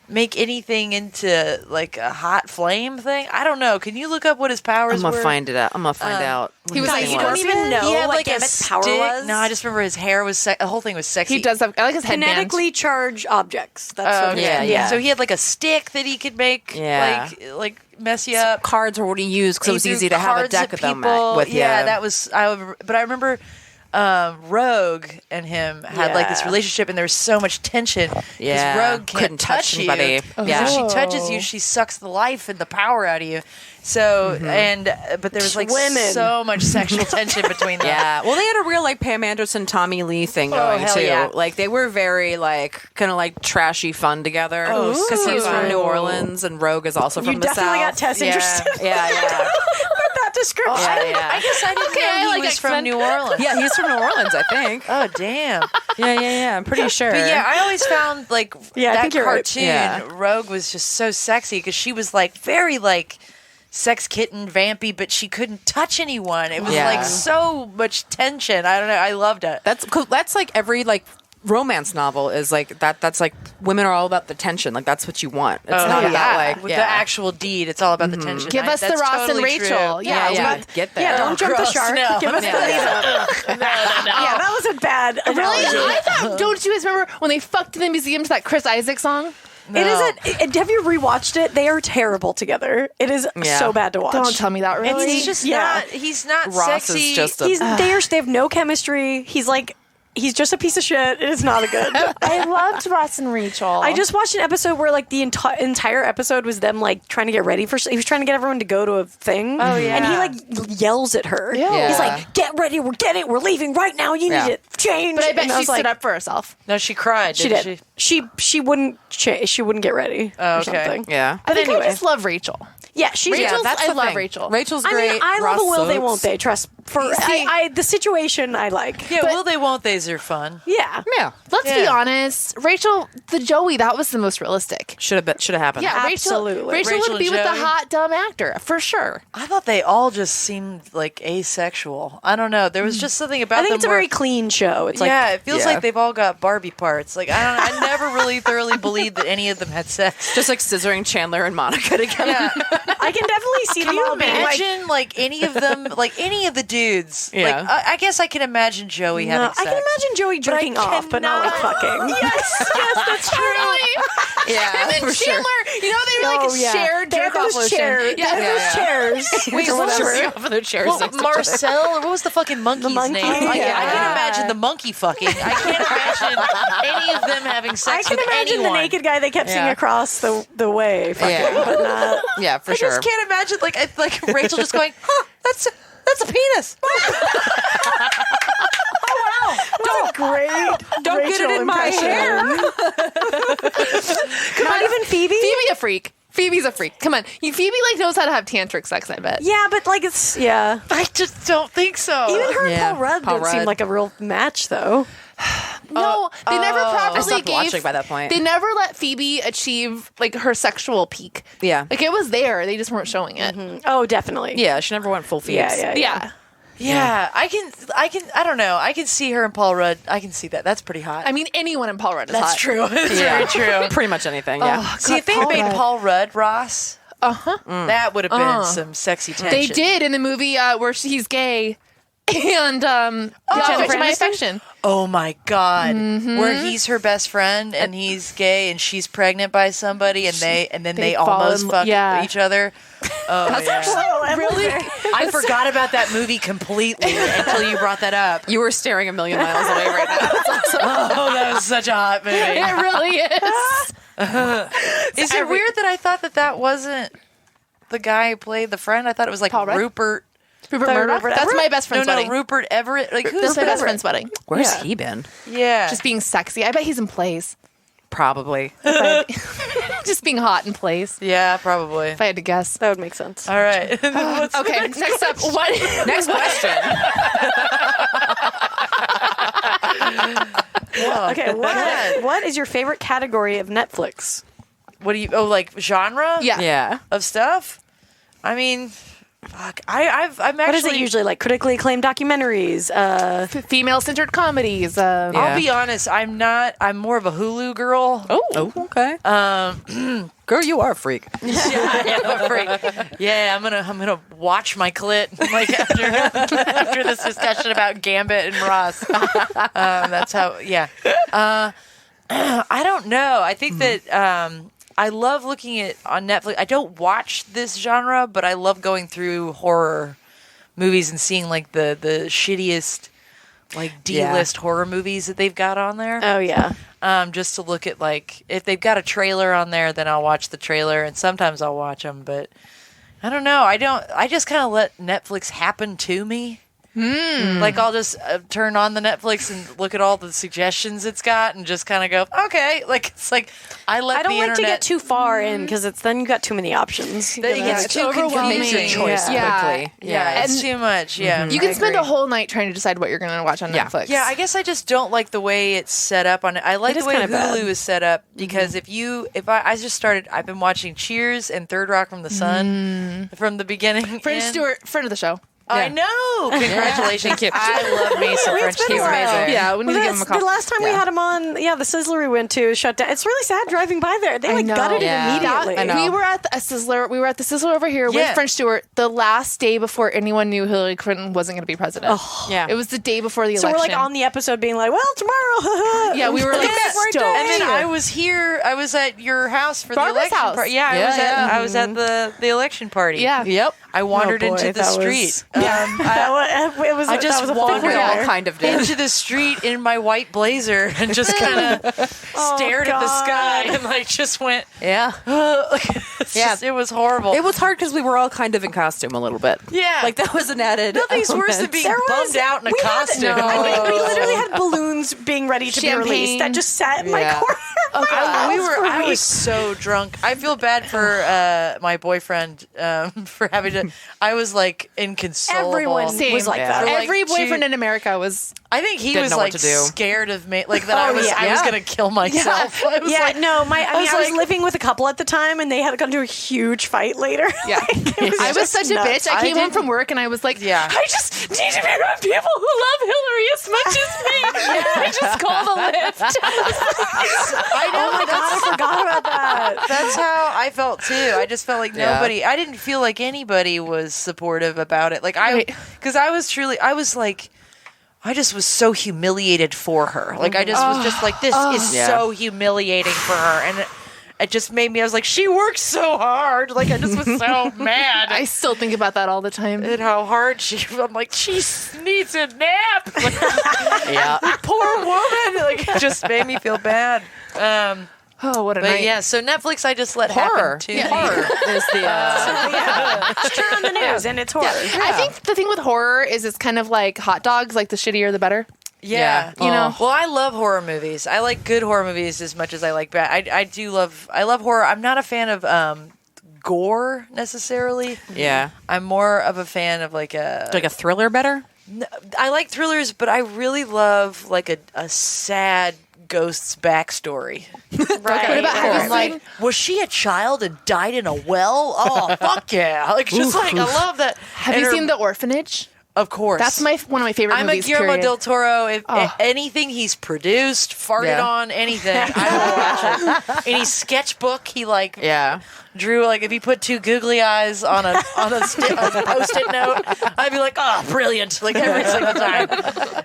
E: make anything into like a hot flame thing. I don't know. Can you look up what his powers
F: I'm gonna
E: were?
F: find it out. I'm gonna find out.
C: He was like,
A: you don't even know
E: He had
A: what
E: like a
A: Gambit's power
E: stick.
A: was?
E: No, I just remember his hair was the whole thing was sexy.
C: He does have. I like his headband.
A: Kinetically charged objects. That's what
F: yeah.
E: So he had like a stick that he could make like mess you up.
F: Cards were what he used because it was
E: He
F: easy
E: threw
F: to have a
E: cards
F: deck
E: at
F: of them
E: people.
F: with.
E: Yeah, that was. But I remember Rogue and him had like this relationship, and there was so much tension.
F: Yeah.
E: Rogue can't
F: Couldn't touch
E: you.
F: anybody.
E: If she touches you, she sucks the life and the power out of you. So but there was like so much sexual tension between them.
F: Yeah, well, they had a real like Pam Anderson, Tommy Lee thing going
E: hell
F: too.
E: yeah.
F: Like they were very like kind of like trashy fun together. Because he was from New Orleans and Rogue is also from the South.
A: You definitely got Tess interested.
F: Yeah.
A: With that description.
E: I guess I didn't know he was from New Orleans.
F: Yeah, he's from New Orleans, I think.
E: Oh damn.
F: Yeah. I'm pretty sure.
E: But yeah, I always found like
A: I
E: that
A: think you're right.
E: cartoon
F: Yeah.
E: Rogue was just so sexy because she was like very like sex kitten vampy, but she couldn't touch anyone. It was like so much tension. I don't know. I loved it.
F: That's like every like romance novel is like that. That's like women are all about the tension. Like that's what you want. It's not about like
E: with the actual deed. It's all about the tension.
C: Give us the
E: that's
C: Ross and
E: totally
C: Rachel.
E: true.
C: Yeah.
F: Get there.
A: Yeah, don't jump the
E: gross,
A: shark.
E: no.
A: Give us the lead up.
E: No.
A: Yeah, that was a bad
C: Really?
A: analogy.
C: I thought. Don't you guys remember when they fucked in the museum to that Chris Isaac song?
A: It isn't. Have you rewatched it? They are terrible together. It is so bad to watch.
C: Don't tell me that. Really?
E: He's just not. He's not
F: Ross
E: sexy.
F: is just a
A: They have no chemistry. He's just a piece of shit. It is not a good.
C: I loved Ross and Rachel.
A: I just watched an episode where like the entire episode was them like trying to get ready for. He was trying to get everyone to go to a thing.
C: Oh, yeah.
A: And he like yells at her.
C: Yeah.
A: He's like, "Get ready. We're leaving right now. You need to change."
C: But I bet
A: And
C: she
A: was like,
C: stood up for herself.
E: No, she cried.
A: She
E: didn't
A: did. She wouldn't. She wouldn't get ready.
E: Oh,
A: Or
E: okay.
A: something.
F: Yeah.
C: I think
A: anyway.
C: I just love Rachel.
A: Yeah, she's.
C: Rachel's,
F: that's
C: I
F: the
C: love
F: thing.
C: Rachel.
F: Rachel's
A: I
F: great.
A: mean, I love
F: Ross
A: a will they
F: sucks.
A: won't they. Trust for the situation I like.
E: Yeah, will they, won't they's are fun.
A: Yeah.
F: Yeah.
C: Let's be
E: Yeah.
C: honest. Rachel, the Joey, that was the most realistic.
F: Should have happened.
C: Yeah,
A: Absolutely.
C: Rachel
E: Rachel
C: would be
E: and
C: with the
E: Joey.
C: hot dumb actor for sure.
E: I thought they all just seemed like asexual. I don't know. There was just something about
A: I think
E: them
A: it's a
E: where-
A: very clean show. It's
E: yeah,
A: like
E: it feels like they've all got Barbie parts. Like I never really thoroughly believed that any of them had sex.
F: Just like scissoring Chandler and Monica together.
E: Yeah.
A: I can definitely see them all being like.
E: Imagine like any of them, like any of the dudes.
F: Yeah.
E: Like I guess I can imagine Joey
A: No,
E: having
A: I
E: sex.
A: can imagine Joey jerking off, but not like fucking.
E: Yes, that's true.
F: Yeah,
C: And then
F: for sure.
C: Chandler, you know, they were like
A: Oh, yeah.
C: shared
A: They had
C: jerk off
A: those
C: lotion.
A: chairs.
C: Yeah,
A: They had those chairs.
E: Wait,
A: or
E: what was
A: whatever.
F: Off of their chairs.
E: Well,
F: next to each other.
E: Marcel, or what was the fucking monkey's
A: monkey?
E: name? I
A: Yeah.
E: can't imagine the monkey fucking. I can't imagine any of them having sex
A: I can
E: with
A: imagine
E: anyone.
A: the naked guy they kept seeing
F: Yeah.
A: across the way, fucking,
F: Yeah.
A: but not.
F: Yeah, for
E: I
F: sure.
E: just can't imagine like Rachel just going, huh, that's a penis.
A: Don't
F: Don't get it in my hair.
A: Not even Phoebe.
C: Phoebe a freak. Phoebe's a freak. Come on. Phoebe like knows how to have tantric sex, I bet.
A: Yeah, but like it's
E: I just don't think so.
A: Even her and
F: Yeah.
A: Paul Rudd
F: Paul
A: didn't seem
F: Rudd.
A: like a real match though.
C: No, they never
F: I
C: properly
F: stopped
C: gave.
F: watching by that point.
C: They never let Phoebe achieve like her sexual peak.
F: Yeah.
C: Like it was there. They just weren't showing it.
A: Oh, definitely.
F: Yeah, she never went full Phoebes.
A: Yeah.
C: Yeah.
E: Yeah, I can. I don't know. I can see her and Paul Rudd. I can see that. That's pretty hot.
C: I mean, anyone in Paul Rudd is
E: that's
C: hot.
E: true. That's
F: Yeah.
E: very true.
F: Pretty much anything, yeah.
E: See, if they had made Paul Rudd Ross, that would have been some sexy tension.
C: They did in the movie where he's gay. And Jennifer My Affection.
E: Oh my god, where he's her best friend and he's gay and she's pregnant by somebody and then they
C: fall
E: almost
C: in-
E: fuck
C: yeah.
E: each other.
C: That's actually really.
E: I forgot about that movie completely until you brought that up.
F: You were staring a million miles away right now. That's awesome.
E: Oh, that was such a hot movie.
C: It really is.
E: Is it weird that I thought that wasn't the guy who played the friend? I thought it was like
C: Paul Rudd?
E: Rupert.
C: Rupert Murdoch? That's my best friend's wedding.
E: Rupert Everett. Like who's
C: That's my best
E: Everett?
C: friend's wedding.
F: Where's he been?
E: Yeah,
C: Just being sexy. I bet he's in plays.
F: Probably.
C: Just being hot in plays.
E: yeah, probably.
C: If I had to guess.
A: That would make sense.
E: All right.
C: Okay, next up. What?
F: Next question.
A: Okay, what is your favorite category of Netflix?
E: What do you? Oh, like genre?
C: Yeah.
F: Yeah.
E: Of stuff. I mean, fuck. I'm actually.
A: What is it usually like? Critically acclaimed documentaries.
C: Female-centered comedies.
F: Yeah.
E: I'll be honest. I'm not. I'm more of a Hulu girl.
F: Oh, okay. Girl, you are a freak.
E: Yeah, I'm gonna watch my clit like after this discussion about Gambit and Ross. That's how. Yeah. I don't know. I think that I love looking at on Netflix. I don't watch this genre, but I love going through horror movies and seeing like the shittiest like D-list horror movies that they've got on there.
A: Oh yeah.
E: Just to look at like if they've got a trailer on there, then I'll watch the trailer, and sometimes I'll watch them. But I don't know. I just kind of let Netflix happen to me. Like I'll just turn on the Netflix and look at all the suggestions it's got, and just kind of go, okay. Like it's like I
A: I don't like to get too far in because then you got too many options.
E: Then it gets
C: it's
E: too
C: overwhelming.
E: confusing.
F: Make your choice quickly.
E: Yeah, it's
C: And-
E: too much. Yeah,
C: You can
E: I
C: spend
E: agree.
C: a whole night trying to decide what you're going to watch on Netflix.
E: Yeah, I guess I just don't like the way it's set up on it. I like
A: It
E: the
A: is
E: way
A: kinda bad.
E: Hulu is set up because I've been watching Cheers and Third Rock from the Sun from the beginning.
C: French
E: in.
C: Stewart, friend of the show.
E: I know. Congratulations. I love me some French
A: been a
E: Stewart.
A: while.
C: Yeah, we need to give him a call.
A: The last time we had him on, the Sizzler we went to shut down. It's really sad driving by there. They like
C: know.
A: gutted
F: Yeah.
A: it immediately.
F: I know.
C: We were at the Sizzler. We were at the Sizzler over here
E: Yeah.
C: with French Stewart the last day before anyone knew Hillary Clinton wasn't going to be president.
F: Yeah.
C: It was the day before the
A: So
C: election.
A: we're like on the episode being like, well, tomorrow.
C: Yeah, we were like stoked.
E: And then I was here. I was at your house for
C: Barbara's
E: the election
C: house.
E: party. Yeah,
F: Yeah,
E: I was at the election party.
C: Yeah.
F: Yep.
E: I wandered
A: Oh, boy,
E: into the
A: that was-
E: street.
A: I
E: just wandered
F: We
E: there.
F: all kind of did.
E: Into the street in my white blazer and just kind of stared at the
A: God.
E: sky and like just went.
F: Yeah.
E: It was horrible.
F: It was hard because we were all kind of in costume a little bit.
E: Yeah.
F: Like that was an added.
E: Nothing's worse than
F: element.
E: being bummed out in a costume.
A: we literally had balloons being ready to be released
C: Champagne.
A: that just sat in my
F: Yeah.
A: corner.
E: I was so drunk. I feel bad for my boyfriend for having to. I was like inconsolable.
A: Everyone
C: Same.
A: was like
F: Yeah.
A: that.
E: For, like,
C: Every boyfriend
E: two-
C: in America was.
E: I think he
F: Didn't
E: was
F: know what
E: like
F: to do.
E: scared of me, like that. I was
F: yeah.
E: gonna kill myself. I was
A: Yeah,
E: like,
A: no, I was
E: like-
A: living with a couple at the time, and they had gotten into a huge fight later.
C: Yeah. I was such a
A: nuts.
C: bitch. I came home
E: didn't-
C: from work and I was like,
E: Yeah.
C: I just need to be around people who love Hillary as much as me. I just called a lift.
E: I know.
A: Oh my god, I forgot about that.
E: That's how I felt too. I just felt like
F: Yeah.
E: nobody. I didn't feel like anybody was supportive about it. Like because I was like. I just was so humiliated for her. Like I just was just like, this is
F: Yeah.
E: so humiliating for her, and it just made me. I was like, she works so hard. Like I just was so mad
C: I still think about that all the time.
E: at how hard she. I'm like, she needs a nap. Like,
F: Yeah.
E: poor woman. Like it just made me feel bad.
C: Oh, what a
E: But
C: night.
E: yeah, so Netflix, I just let
F: Horror.
E: happen to me.
F: Horror is the.
A: Just turn on the news, and it's horror.
C: I think the thing with horror is it's kind of like hot dogs, like the shittier the better.
E: Yeah,
F: Yeah.
C: You know?
E: Well, I love horror movies. I like good horror movies as much as I like bad. I love horror. I'm not a fan of gore necessarily.
F: Yeah.
E: I'm more of a fan of like a.
F: Like a thriller better?
E: I like thrillers, but I really love like a sad ghost's backstory.
A: Right.
C: What about
E: I'm
C: have you
E: like,
C: seen?
E: was she a child and died in a well? Oh, fuck yeah! Like, just like I love that.
C: Have
E: And
C: you
E: her-
C: seen The Orphanage?
E: Of course.
C: That's one of my favorite
E: I'm
C: movies.
E: a Guillermo
C: period.
E: del Toro. If anything he's produced, farted on, anything, I will watch it. Any sketchbook he drew, like if he put two googly eyes on a post-it note, I'd be like, oh, brilliant! Like every single time.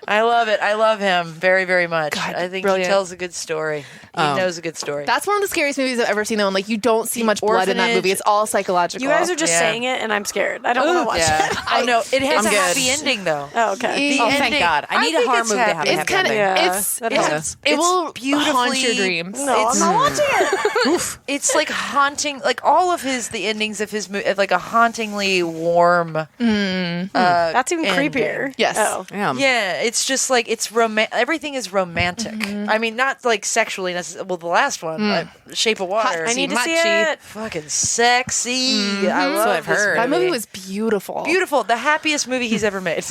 E: I love it. I love him very, very much.
C: God,
E: I think
C: brilliant.
E: he tells a good story. He knows a good story.
C: That's one of the scariest movies I've ever seen. Though, and like you don't see much blood in that
E: Orphanage.
C: movie. It's all psychological.
A: You guys are just saying it, and I'm scared. I don't want to watch it.
E: Oh no, it has
F: I'm
E: a
F: good.
E: happy ending though.
A: Oh, okay.
E: The
F: Oh, thank
E: ending-
F: God. I need a
E: think
F: horror
E: it's
F: movie to have
E: happy.
F: a
C: It's
F: happy
C: kind of
F: ending.
A: that
C: it's
A: helps.
C: it will
E: beautifully
C: haunt your dreams.
A: No, I'm not watching it.
E: It's like haunting, like all of the endings of his movie, like a hauntingly warm.
A: That's even
E: ending.
A: creepier.
C: Yes.
A: Oh.
E: Yeah, it's just like it's everything is romantic. I mean, not like sexually necessarily. Well, the last one, Shape of Water.
A: I need to see
C: Machi.
A: it.
E: Fucking sexy. I love
F: what I've
E: this
F: heard.
C: That movie was beautiful.
E: beautiful. The happiest movie he's ever made.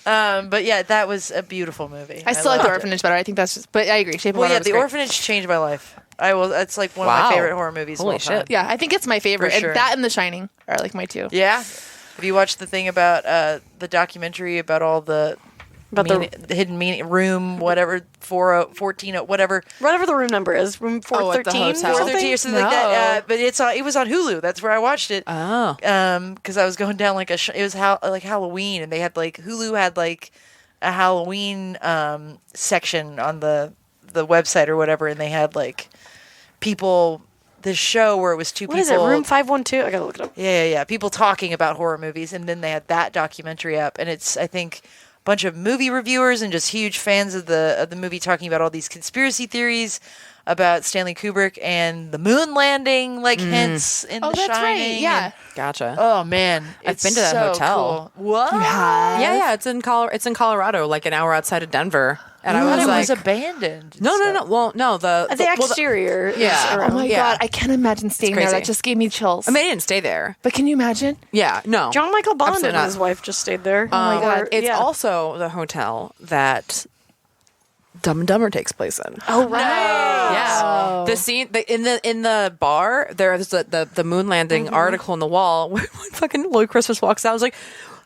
E: But yeah, that was a beautiful movie.
C: I still like The
E: loved it.
C: Orphanage better. I think that's just. But I agree. Shape of
E: Well,
C: Water
E: yeah,
C: was
E: The
C: great.
E: Orphanage changed my life. It's like one of
F: Wow.
E: my favorite horror movies.
F: Holy
E: of all time.
F: shit.
C: Yeah, I think it's my favorite.
E: For sure.
C: And that and The Shining are like my two.
E: Yeah. Have you watched the thing about the documentary about all the the hidden meaning room, whatever 14, whatever
A: Whatever the room number is, room
C: at the
A: 413
C: hotel.
A: or
E: 413 or something like that. But it was on Hulu. That's where I watched it.
F: Oh.
E: Because I was going down like it was like Halloween, and they had like Hulu had like a Halloween section on the website or whatever, and they had like people. This show where it was two
A: What
E: people.
A: is it? Room 512? I gotta look it up.
E: Yeah. People talking about horror movies, and then they had that documentary up, and it's I think a bunch of movie reviewers and just huge fans of the movie talking about all these conspiracy theories about Stanley Kubrick and the moon landing, like hints in
C: Oh,
E: The
C: that's
E: Shining.
C: right. Yeah.
F: Gotcha.
E: Oh man,
F: I've
E: it's
F: been to that
E: so
F: hotel.
E: Cool. What?
F: Yeah. It's in Colorado, like an hour outside of Denver. And I
E: I
F: was
E: thought it
F: like,
E: was abandoned.
F: no. Well, no. The
A: exterior. is
F: yeah.
A: around.
C: Oh my
F: Yeah.
C: god, I can't imagine staying there.
F: crazy.
C: That just gave me chills.
F: I mean, I didn't stay there.
C: but can you imagine?
F: Yeah. No.
A: John Michael Bond
F: Absolutely
A: and
F: not.
A: his wife just stayed there.
C: Oh my God.
F: It's
A: yeah.
F: also the hotel that Dumb and Dumber takes place in.
A: Oh right.
F: Yeah, the scene in the bar. There's the moon landing article on the wall. When fucking Lloyd Christmas walks out, I was like,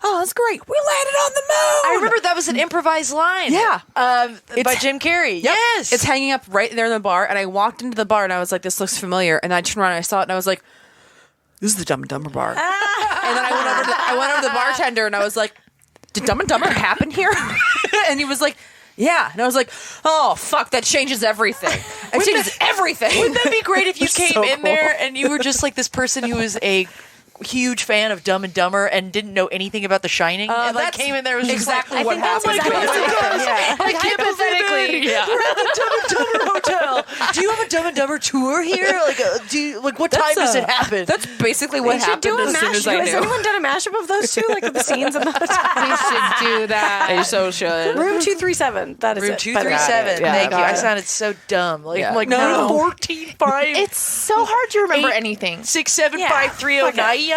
F: "Oh, that's great. We landed on the moon."
E: I remember that was an improvised line.
F: Yeah.
E: By Jim Carrey.
F: Yep.
E: Yes,
F: It's hanging up right there in the bar, and I walked into the bar, and I was like, "This looks familiar." And I turned around, and I saw it, and I was like, "This is the Dumb and Dumber bar." And then I went over to the bartender, and I was like, "Did Dumb and Dumber happen here?" And he was like, "Yeah." And I was like, "Oh fuck, that changes everything. It changes everything."
E: Wouldn't that be great if you came
F: so
E: in
F: cool.
E: there and you were just like this person who was a huge fan of Dumb and Dumber and didn't know anything about The Shining and like
F: that's
E: came in there and was
F: exactly
E: just
F: what
E: like,
F: happened.
A: Yeah.
E: like hypothetically, we're at the Dumb and Dumber hotel. Do you have a Dumb and Dumber tour here? Like, what time does it happen?
F: That's basically what
A: We should
F: happened
A: do a
F: as soon as
A: mashup.
F: I
A: Has
F: knew.
A: anyone done a mashup of those two, like with the scenes in the hotel?
C: We should do that.
F: They so should.
A: Room 237. That is
E: Room
A: it.
E: 237.
F: Yeah,
E: Thank you.
F: got
E: I
F: it.
E: sounded so dumb. Like,
F: Yeah.
E: I'm like,
F: No.
E: 14, 5,
C: It's so hard to remember anything.
E: 6, 7, 5, 3, 0, 9.
A: See, we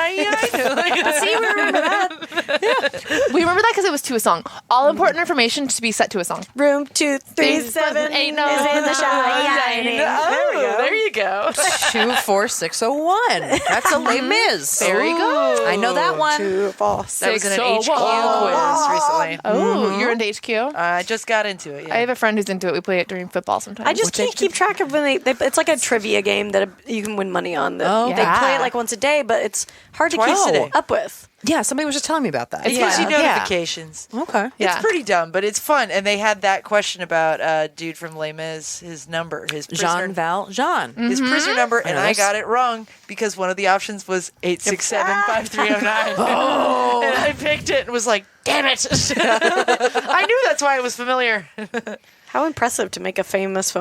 A: remember that.
C: We remember that because it was to a song. All important information to be set to a song.
A: Room 237
C: Ain't no
A: is in the shining. There we go.
E: There you go.
F: 24601. That's a Les Mis.
C: Very good.
F: I know that one.
A: Two false.
E: That was in an
C: 601.
E: HQ quiz recently.
C: Oh, you're into HQ?
E: I just got into it. Yeah.
C: I have a friend who's into it. We play it during football sometimes.
A: I just can't keep track of when they. It's like a trivia game that you can win money on. That
F: Oh,
A: they
C: yeah.
A: play it like once a day, but it's hard to
E: Twice a
A: keep
E: day.
A: up with.
F: Yeah, somebody was just telling me about that.
E: It gives you
C: Yeah.
E: notifications.
F: Okay.
C: Yeah.
E: It's pretty dumb, but it's fun. And they had that question about dude from Les Mis, his number, his prisoner,
F: Jean.
E: his prisoner number, and I
F: Yes.
E: got it wrong because one of the options was 867-5309. Oh, and I picked it and was like, "Damn it!" I knew that's why it was familiar.
A: How impressive to make a famous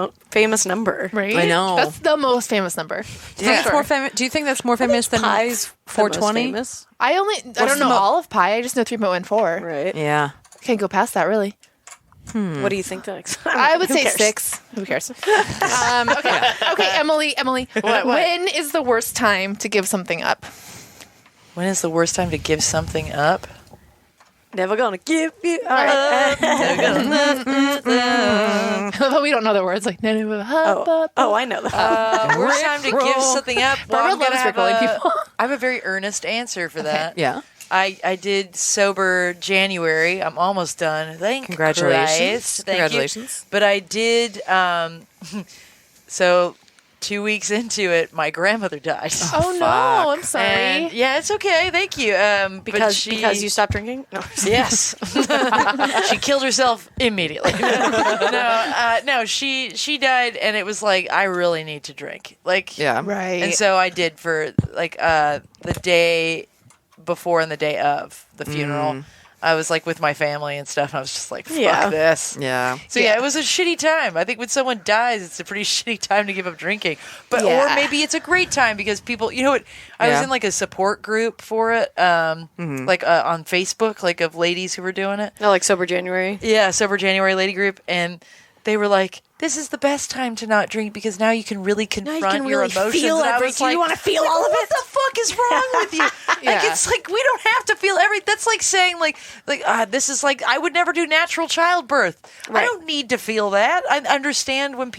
A: number.
C: Right?
F: I know.
C: That's the most famous number.
F: Yeah.
C: For sure.
F: Do you think that's more famous than
A: Pi's
F: 420?
C: I don't know all of Pi. I just know 3.14.
A: Right.
F: Yeah.
C: Can't go past that, really.
A: What do you think next?
C: I would
A: Who
C: say
A: cares?
C: 6. Who cares? Okay, Emily.
E: What?
C: When is the worst time to give something up?
E: When is the worst time to give something up?
A: Never gonna give you. All right.
C: But we don't know the words. Like,
A: Oh, I know that.
E: Worst time to give something up. Well,
C: Barbara
E: I'm gonna
C: loves
E: have
C: Rickroll
E: a-
C: people.
E: I have a very earnest answer for that.
F: Yeah.
E: I did sober January. I'm almost done. Thank
F: Congratulations.
E: Christ. Thank
F: Congratulations.
E: you. But I did. So 2 weeks into it, my grandmother died.
C: Oh no, I'm sorry.
E: And, yeah, it's okay. Thank you.
A: Because you stopped drinking? No.
E: Yes. She killed herself immediately. No, she died, and it was like, I really need to drink. Like,
F: Yeah.
C: Right.
E: And so I did for like the day before and the day of the funeral. I was like with my family and stuff. And I was just like, fuck this.
F: Yeah.
E: So yeah, it was a shitty time. I think when someone dies, it's a pretty shitty time to give up drinking. But
C: Yeah.
E: or maybe it's a great time because people, you know what? I was in like a support group for it, like on Facebook, like of ladies who were doing it.
A: No, like Sober January.
E: Yeah, Sober January lady group, and they were like, "This is the best time to not drink because now you can really confront your emotions."
A: feel
E: And I was
A: everything.
E: like,
A: You want to feel all of
E: what
A: it?
E: the fuck is wrong with you? Like, it's like we don't have to feel everything. That's like saying like this is like I would never do natural childbirth. I don't need to feel that. I understand when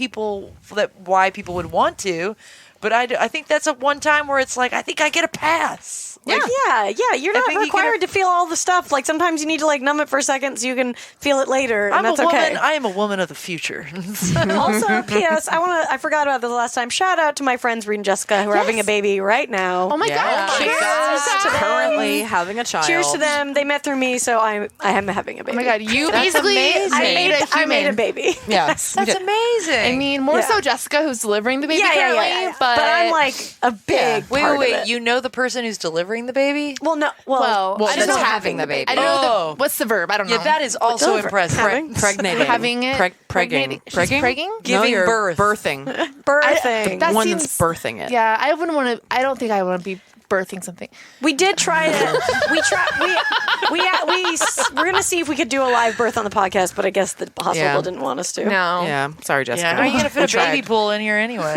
E: why people would want to, but I think that's a one time where it's like I think I get a pass. Like,
A: Yeah. You're not
E: think you
A: required to feel all the stuff. Like sometimes you need to like numb it for a second so you can feel it later, and that's okay.
E: I am a woman of the future.
A: Also, P.S. I forgot about this last time. Shout out to my friends Reed and Jessica who are having a baby right now.
C: Oh my god!
A: Cheers to them.
F: Currently having a child.
A: Cheers to them. They met through me, so I am having a baby.
C: Oh my god! You
E: That's
C: basically
E: amazing.
A: I made a baby.
F: Yes.
E: That's amazing.
C: I mean, more so Jessica, who's delivering the baby currently, but
A: I'm like a big part of
E: Wait.
A: it.
E: You know the person who's delivering the baby?
A: Well, no. Well,
C: I
F: that's
C: don't know.
F: having the baby.
C: I don't know
E: Oh.
C: what's the verb. I don't know.
E: Yeah, that is also
A: Deliver.
E: impressive.
A: Having.
F: Pregnating.
C: having it.
F: Pregging.
C: She's
F: Pregging?
C: pregging?
E: Giving
F: you're
E: birth.
F: Birthing.
A: birthing.
C: That
F: One's
C: seems-
F: birthing it.
C: Yeah, I wouldn't want to. I don't think I want to be birthing something.
A: We did try to. We're gonna see if we could do a live birth on the podcast, but I guess the hospital didn't want us to.
C: No.
F: Yeah. Sorry, Jessica.
E: Yeah, how are you gonna fit a baby pool in here anyway?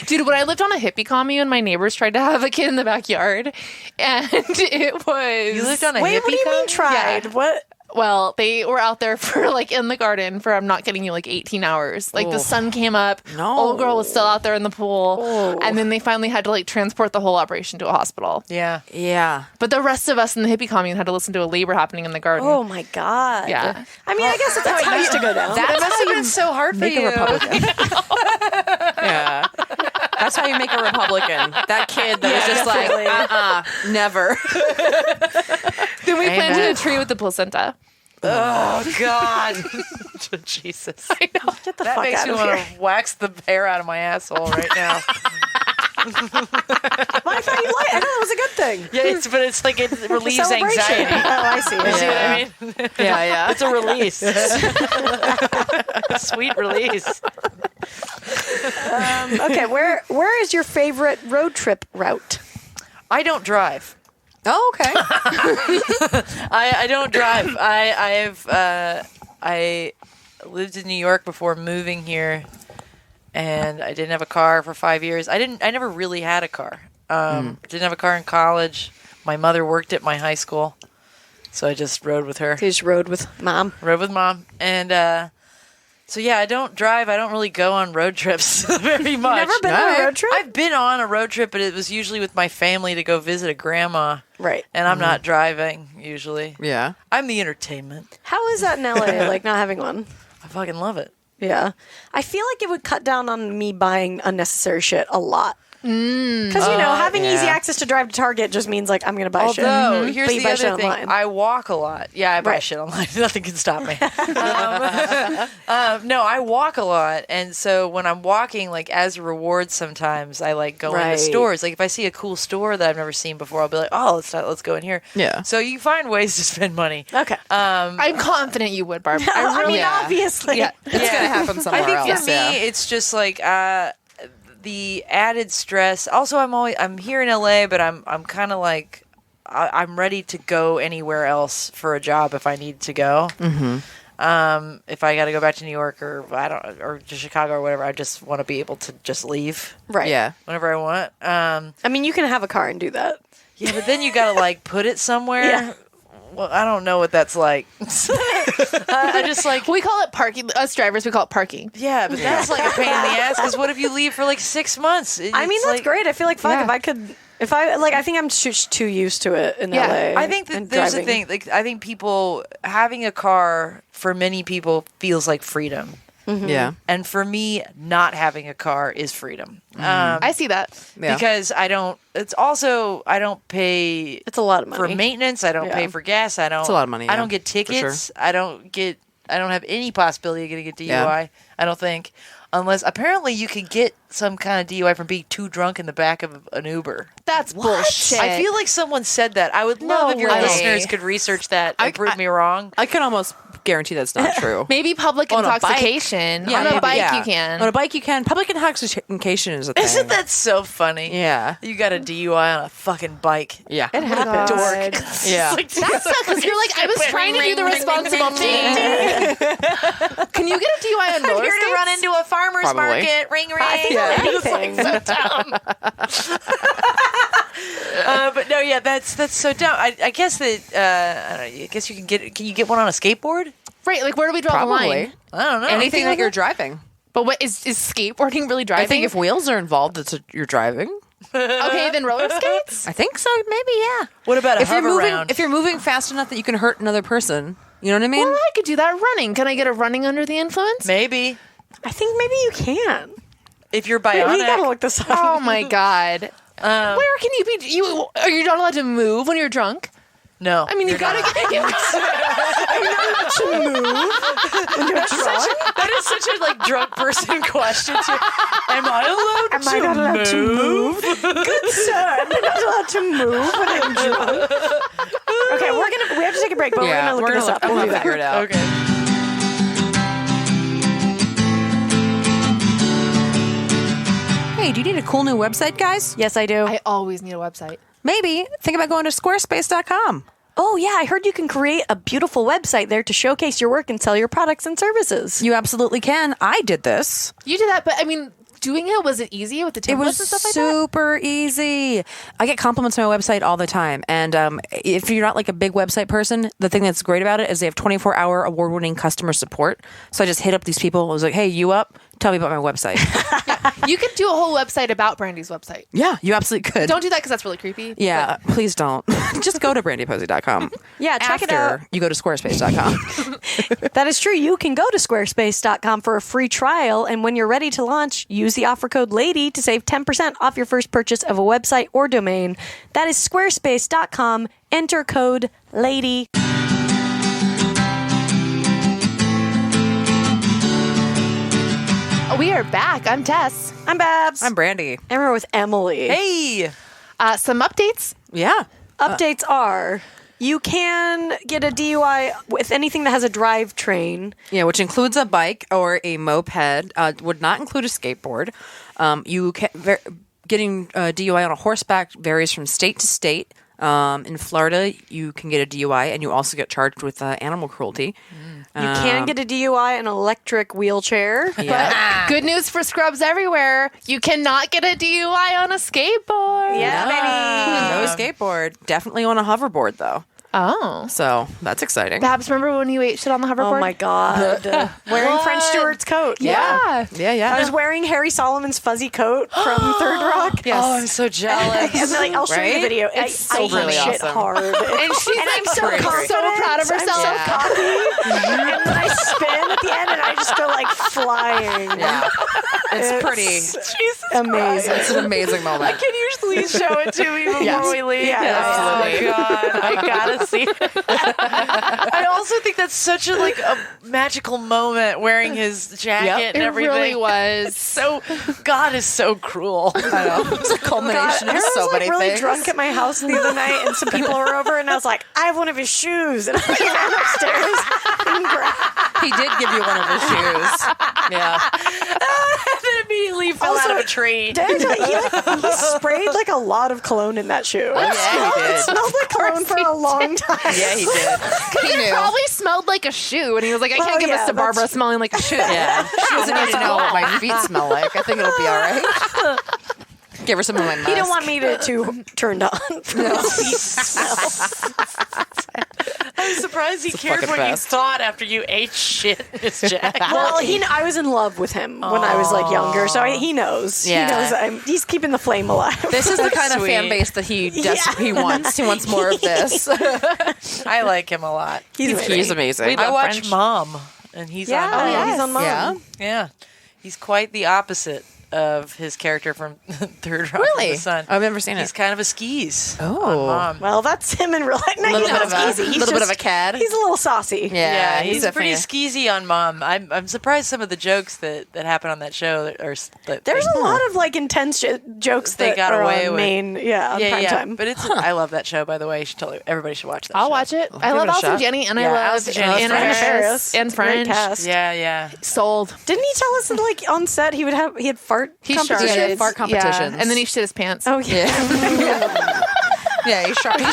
C: Dude, when I lived on a hippie commune, my neighbors tried to have a kid in the backyard, and it was.
E: You lived on a
A: Wait,
E: hippie
A: what do you mean
E: commune?
A: tried?
C: Yeah.
A: What?
C: Well, they were out there for like in the garden for I'm not kidding you, like 18 hours. Like the sun came up, old girl was still out there in the pool, and then they finally had to like transport the whole operation to a hospital.
E: Yeah.
F: Yeah.
C: But the rest of us in the hippie commune had to listen to a labor happening in the garden.
A: Oh my god.
C: Yeah.
A: I mean, I guess that's how it used to go down.
E: That must have been so hard for
F: Make
E: you.
F: a Republican. Yeah. That's how you make a Republican. That kid that was just like, never.
C: Then we planted a tree with the placenta.
E: Oh God. Jesus.
C: I know.
A: Get the
E: That
A: fuck
E: makes
A: out
E: me
A: of
E: want
A: here.
E: to wax the hair out of my asshole right now.
A: I thought you liked. I thought it was a good thing.
E: Yeah, but it's like it relieves
A: Celebration.
E: anxiety.
A: Oh, I see.
E: You see what I mean?
F: Yeah.
E: It's a release. Sweet release.
A: Okay, where is your favorite road trip route?
E: I don't drive.
F: Oh, okay.
E: I don't drive. I lived in New York before moving here, and I didn't have a car for 5 years. I never really had a car. Didn't have a car in college. My mother worked at my high school, so I just rode with her.
A: You just rode with mom.
E: Rode with mom, and so yeah, I don't drive. I don't really go on road trips very much.
A: Never been on a road trip?
E: I've been on a road trip, but it was usually with my family to go visit a grandma.
A: Right.
E: And I'm not driving usually.
F: Yeah.
E: I'm the entertainment.
A: How is that in LA? Like not having one?
E: I fucking love it.
A: Yeah. I feel like it would cut down on me buying unnecessary shit a lot. Because, having easy access to drive to Target just means, like, I'm going to buy shit.
E: Although, here's
A: But you
E: the
A: buy
E: other
A: shit
E: thing.
A: online.
E: I walk a lot. Yeah, I buy
A: Right.
E: shit online. Nothing can stop me. No, I walk a lot. And so when I'm walking, like, as a reward sometimes, I, like, go into
A: Right.
E: stores. Like, if I see a cool store that I've never seen before, I'll be like, oh, let's go in here.
F: Yeah.
E: So you find ways to spend money.
A: Okay.
C: I'm confident you would, Barb.
A: I mean,
F: yeah.
A: obviously.
C: Yeah.
F: It's going to happen somewhere
E: I think
F: else.
E: for me, it's just like the added stress. Also, I'm here in LA, but I'm kind of like I'm ready to go anywhere else for a job if I need to go. Mm-hmm. If I got to go back to New York or or to Chicago or whatever, I just want to be able to just leave
A: Right.
F: Yeah.
E: whenever I want.
A: I mean, you can have a car and do that.
E: Yeah, but then you got to like put it somewhere.
A: Yeah.
E: Well, I don't know what that's like. I just like.
C: We call it parking. Us drivers, we call it parking.
E: Yeah, but that's like a pain in the ass because what if you leave for like 6 months?
A: I mean, that's great. I feel like, fuck,
C: Yeah.
A: if I could I think I'm too used to it in LA.
E: I think that
A: and
E: there's
A: driving.
E: a thing. Like, I think people having a car for many people feels like freedom.
F: Yeah.
E: And for me, not having a car is freedom.
C: I see that.
F: Yeah.
E: Because I don't pay
A: It's a lot of money.
E: for maintenance. I don't pay for gas. I don't.
F: It's a lot of money,
E: I
F: yeah,
E: don't get
F: for
E: tickets.
F: sure.
E: I don't have any possibility of getting a DUI.
F: Yeah.
E: I don't think, unless apparently you can get some kind of DUI from being too drunk in the back of an Uber.
C: That's bullshit.
E: I feel like someone said that. I would love if your
C: way.
E: listeners could research that and prove me wrong.
F: I can almost guarantee that's not true.
C: maybe public
F: On a bike.
C: intoxication.
F: Yeah,
C: on a
F: maybe,
C: bike,
F: yeah.
C: you can.
F: On a bike, you can. Public intoxication is a thing.
E: Isn't that so funny?
F: Yeah.
E: You got a DUI on a fucking bike.
F: Yeah.
A: It happens.
C: God.
F: Yeah.
E: Like,
C: That sucks because you're like, I was trying to do the responsible thing. Can you get a DUI on roller
E: Here to
C: skates?
E: run into a farmer's
F: Probably.
E: market. Ring, ring.
A: I think anything.
E: so dumb. But no, yeah, that's so dumb. I guess that I don't know, I guess you can get. Can you get one on a skateboard?
C: Right, like where do we draw the
F: Probably.
C: line?
E: I don't know.
F: Anything that you're driving.
C: But what is skateboarding really driving?
F: I think if wheels are involved, you're driving.
C: okay, then roller skates.
F: I think so. Maybe, yeah.
E: What about a
F: If you're
E: hover
F: moving,
E: round?
F: if you're moving fast enough that you can hurt another person, you know what I mean?
C: Well, I could do that running. Can I get a running under the influence?
E: Maybe
A: I think maybe you can.
E: if you're
A: We
E: bionic.
A: gotta look this up.
C: Oh my god. Where can you be? Are you not allowed to move when you're drunk?
E: No,
C: I mean, you gotta get.
E: That is such a like drunk person question. Too. Am I allowed
A: Am I not allowed to move? Good sir, am I not allowed to move when I'm drunk? Okay, we have to take a break, but we're gonna look this up.
F: I'm
A: We'll
F: gonna
A: do that.
F: figure it out.
E: Okay.
F: Hey, do you need a cool new website, guys?
A: Yes, I do.
C: I always need a website.
F: Maybe think about going to squarespace.com.
A: Oh yeah, I heard you can create a beautiful website there to showcase your work and sell your products and services.
F: You absolutely can. I did this.
C: You did that, but I mean, doing it, was it easy with the templates
F: It was
C: and stuff like that?
F: super easy. I get compliments on my website all the time. And if you're not like a big website person, the thing that's great about it is they have 24-hour award-winning customer support. So I just hit up these people. I was like, hey, you up? Tell me about my website.
C: You could do a whole website about Brandy's website.
F: Yeah, you absolutely could.
C: Don't do that because that's really creepy.
F: Yeah, please don't. Just go to brandyposey.com.
A: Yeah, check it
F: After
A: out.
F: you go to squarespace.com.
A: That is true. You can go to squarespace.com for a free trial, and when you're ready to launch, use the offer code LADY to save 10% off your first purchase of a website or domain. That is squarespace.com. Enter code LADY.
C: We are back. I'm Tess.
A: I'm Babs.
F: I'm Brandy.
A: And we're with Emily.
E: Hey.
C: Some updates.
F: Yeah.
A: Updates are you can get a DUI with anything that has a drivetrain.
F: Yeah, which includes a bike or a moped. Would not include a skateboard. Getting a DUI on a horseback varies from state to state. In Florida, you can get a DUI, and you also get charged with animal cruelty.
A: You can get a DUI in an electric wheelchair.
F: Yeah.
C: Good news for scrubs everywhere. You cannot get a DUI on a skateboard.
A: Yeah, baby.
F: No skateboard. Definitely on a hoverboard, though.
C: Oh.
F: So that's exciting.
C: Babs, remember when you ate shit on the hoverboard?
A: Oh my God. Wearing French Stewart's coat.
C: Yeah.
F: Yeah.
A: I was wearing Harry Solomon's fuzzy coat from Third Rock.
F: Yes.
E: Oh, I'm so jealous.
A: And then, like, I'll show you the
F: Right?
A: video.
C: It's so
A: I eat
C: really
A: shit
F: awesome.
A: hard.
C: And she's
A: I'm so
C: like
A: confident.
C: so proud of
A: I'm
C: herself.
A: so cocky. And then I spin at the end and I just go like flying.
F: Yeah. It's pretty.
A: Jesus amazing.
F: It's an amazing moment.
E: Can you please show it to me before
F: Yes.
E: we leave?
A: Yeah,
F: absolutely.
E: Oh God, I gotta see it. I also think that's such a magical moment wearing his jacket
F: Yep.
E: and
C: It
E: everything.
C: really was.
E: So God is so cruel.
F: I know. It's a culmination
A: I
F: of
A: was
F: so many
A: really
F: things.
A: drunk at my house the other night, and some people were over, and I was like, I have one of his shoes, and I ran upstairs and grabbed.
F: He did give you one of his shoes. Yeah.
E: And then immediately fell out of a tree.
A: Did I tell you, he sprayed like a lot of cologne in that shoe.
F: Yeah, he
A: It
F: did.
A: smelled like cologne for a long time.
F: Yeah, he did. He
C: It
F: knew.
C: probably smelled like a shoe, and he was like, I can't
A: Oh,
C: give
A: yeah,
C: this to Barbara
A: that's-
C: smelling like a shoe.
F: Yeah. She doesn't need to know what my feet smell like. I think it'll be all right. Give her some of my musk.
A: He didn't want me to turned on from his feet smell.
E: I'm surprised he cared
F: fucking
E: what
F: best.
E: you thought after you ate shit, Miss Jack.
A: Well, I was in love with him when I was like younger, so he knows.
F: Yeah.
A: He knows he's keeping the flame alive.
F: This is the kind of
E: Sweet.
F: fan base that he wants. He wants more of this.
E: I like him a lot.
F: He's amazing.
E: I watch
C: French.
E: Mom, and he's
A: Yeah,
E: on Mom.
A: he's on Mom.
F: Yeah.
E: Yeah. He's quite the opposite of his character from Third Rock from
F: Really?
E: the Sun.
F: I've never seen
E: He's
F: it.
E: kind of a skis
F: Oh.
E: on Mom.
A: Well, that's him in real life. No,
F: Little
A: he's
F: bit
A: not
F: of a-
A: skeezy. He's
F: little bit
A: just-
F: of a cad.
A: He's a little saucy.
E: Yeah, he's
F: definitely
E: pretty skeezy on Mom. I'm surprised some of the jokes that happen on that show that
A: There's a lot of like intense jokes
E: They
A: that
E: got
A: are
E: away
A: on
E: with.
A: on
E: yeah,
A: prime
E: yeah.
A: time.
E: But I love that show. By the way, everybody should watch that.
C: I'll
E: show.
C: watch it. I
F: give
C: love
F: it a
C: Allison
F: shot.
C: Jenny, and
E: Yeah,
C: I love
E: Allison Jenny.
C: Anna
A: Anna
C: Faris and
A: Great
C: French.
A: cast.
E: Yeah.
C: Sold.
A: Didn't he tell us that like on set he had fart
C: He
A: competitions?
C: sharted.
F: fart competitions.
C: Yeah. And then he shit his pants.
A: Oh yeah.
F: Yeah, he sharted.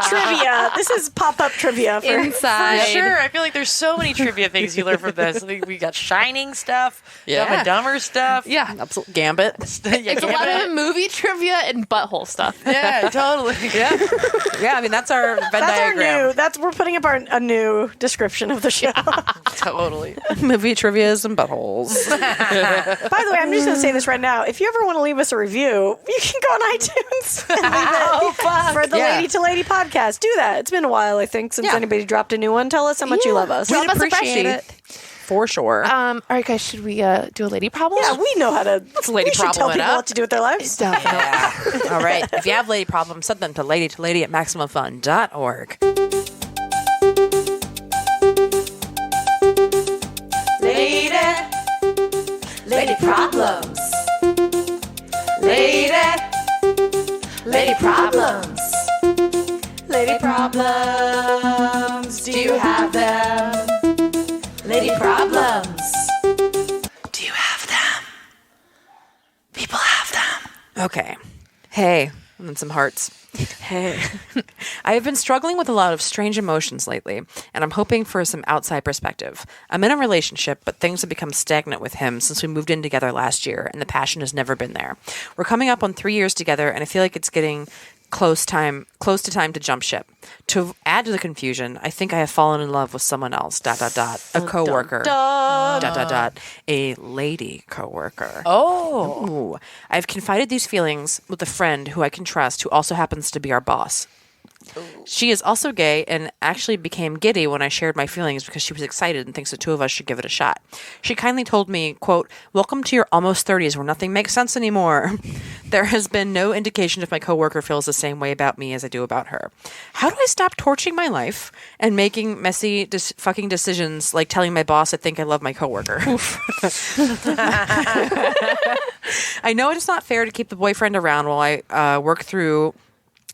A: Trivia. This is pop-up trivia for
C: Inside.
E: Sure, I feel like there's so many trivia things you learn from this. I think we got Shining stuff, Dumb and Dumber stuff.
C: Yeah.
F: Absolutely. Gambit.
C: It's a lot of movie trivia and butthole stuff.
E: Yeah, totally.
F: Yeah. Yeah, I mean, that's our Venn diagram.
A: We're putting up a new description of the show.
E: Totally.
F: Movie trivias and buttholes.
A: By the way, I'm just going to say this right now. If you ever want to leave us a review, you can go on iTunes and leave it for the
F: Yeah.
A: Lady to Lady podcast. Do that. It's been a while, I think, since
F: Yeah.
A: anybody dropped a new one. Tell us how much you love us.
C: Drop us a
F: appreciate
C: freshie.
F: it. For sure.
C: All right, guys, should we do a lady problem?
A: Yeah, we know how to.
F: lady
A: we should tell
F: problem it
A: people
F: up.
A: what to do with their lives.
C: Definitely.
F: All right. If you have lady problems, send them to ladytolady@maximumfun.org.
A: Lady problems. Lady problems. Lady problems. Do you have them? Lady problems.
F: Do you have them? People have them. Okay. Hey, and then some hearts.
A: Hey.
F: I have been struggling with a lot of strange emotions lately, and I'm hoping for some outside perspective. I'm in a relationship, but things have become stagnant with him since we moved in together last year, and the passion has never been there. We're coming up on 3 years together, and I feel like it's getting close to time to jump ship. To add to the confusion, I think I have fallen in love with someone else. ... A coworker. ... A lady coworker.
E: Oh.
F: Ooh. I've confided these feelings with a friend who I can trust, who also happens to be our boss. She is also gay and actually became giddy when I shared my feelings because she was excited and thinks the two of us should give it a shot. She kindly told me, quote, "Welcome to your almost 30s where nothing makes sense anymore." There has been no indication if my coworker feels the same way about me as I do about her. How do I stop torching my life and making messy fucking decisions like telling my boss I think I love my coworker? I know it's not fair to keep the boyfriend around while I work through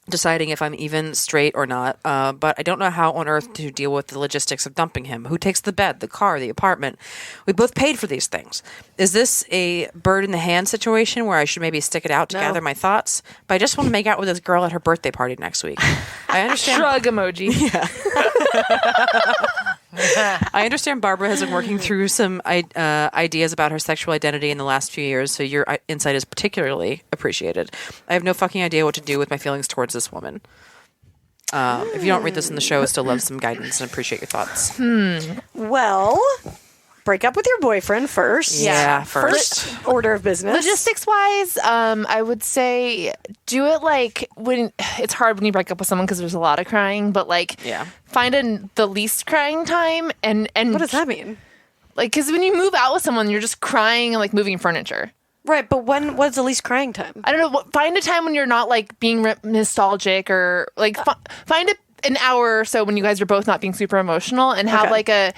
F: deciding if I'm even straight or not, but I don't know how on earth to deal with the logistics of dumping him. Who takes the bed, the car, the apartment? We both paid for these things. Is this a bird in the hand situation where I should maybe stick it out to gather my thoughts? But I just want to make out with this girl at her birthday party next week. I understand.
C: Shrug emoji.
F: I understand Barbara has been working through some ideas about her sexual identity in the last few years, so your insight is particularly appreciated. I have no fucking idea what to do with my feelings towards this woman. If you don't read this in the show, I still love some guidance and appreciate your thoughts.
A: Well, break up with your boyfriend first.
F: Yeah, first.
A: Order of business.
C: Logistics wise, I would say do it like when it's hard when you break up with someone because there's a lot of crying, but like find the least crying time and
A: What does that mean?
C: like because when you move out with someone, you're just crying and like moving furniture.
A: Right, but what's the least crying time?
C: I don't know. Find a time when you're not like being nostalgic or like find an hour or so when you guys are both not being super emotional and have like a.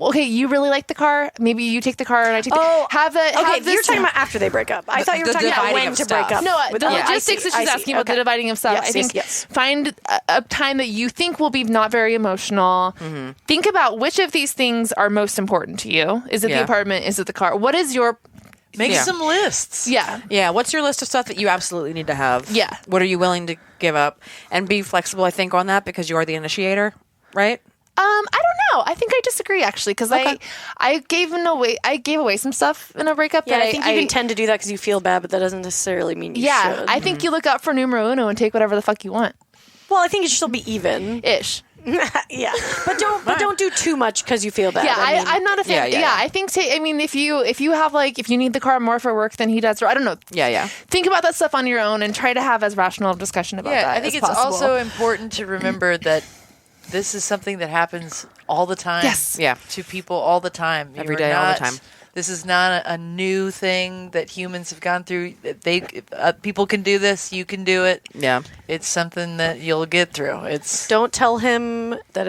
C: Okay, you really like the car. Maybe you take the car and I take the
A: You're talking about after they break up. I thought you were
F: the
A: talking about
F: dividing
A: when
F: of
A: to
F: stuff.
A: break up.
C: No, the
A: I
C: logistics
A: see,
C: that she's
A: I see.
C: asking about the
A: Okay.
C: dividing of stuff.
A: Yes,
C: I think
A: yes.
C: find a time that you think will be not very emotional. Think about which of these things are most important to you. Is it the apartment? Is it the car? What is your
E: Make some lists.
F: Yeah, what's your list of stuff that you absolutely need to have?
C: Yeah.
F: What are you willing to give up? And be flexible, I think, on that because you are the initiator, right?
C: I don't know. I think I disagree actually because I gave away some stuff in a breakup.
A: Yeah,
C: that
A: I think you can tend to do that because you feel bad, but that doesn't necessarily mean you should.
C: I think you look out for numero uno and take whatever the fuck you want.
A: Well, I think it should still be even.
C: Ish.
A: Yeah, but don't do too much because you feel bad.
C: Yeah,
A: I mean,
C: I'm not a fan. Yeah, I think. I mean, if you have like if you need the car more for work than he does, or I don't know.
F: Yeah.
C: Think about that stuff on your own and try to have as rational of discussion about that.
E: Yeah, I think
C: as
E: it's
C: possible.
E: also important to remember that this is something that happens all the time.
C: Yes.
F: Yeah.
E: To people all the time.
F: Every day, all the time.
E: This is not a new thing that humans have gone through. People can do this. You can do it.
F: Yeah.
E: It's something that you'll get through. It's
A: don't tell him that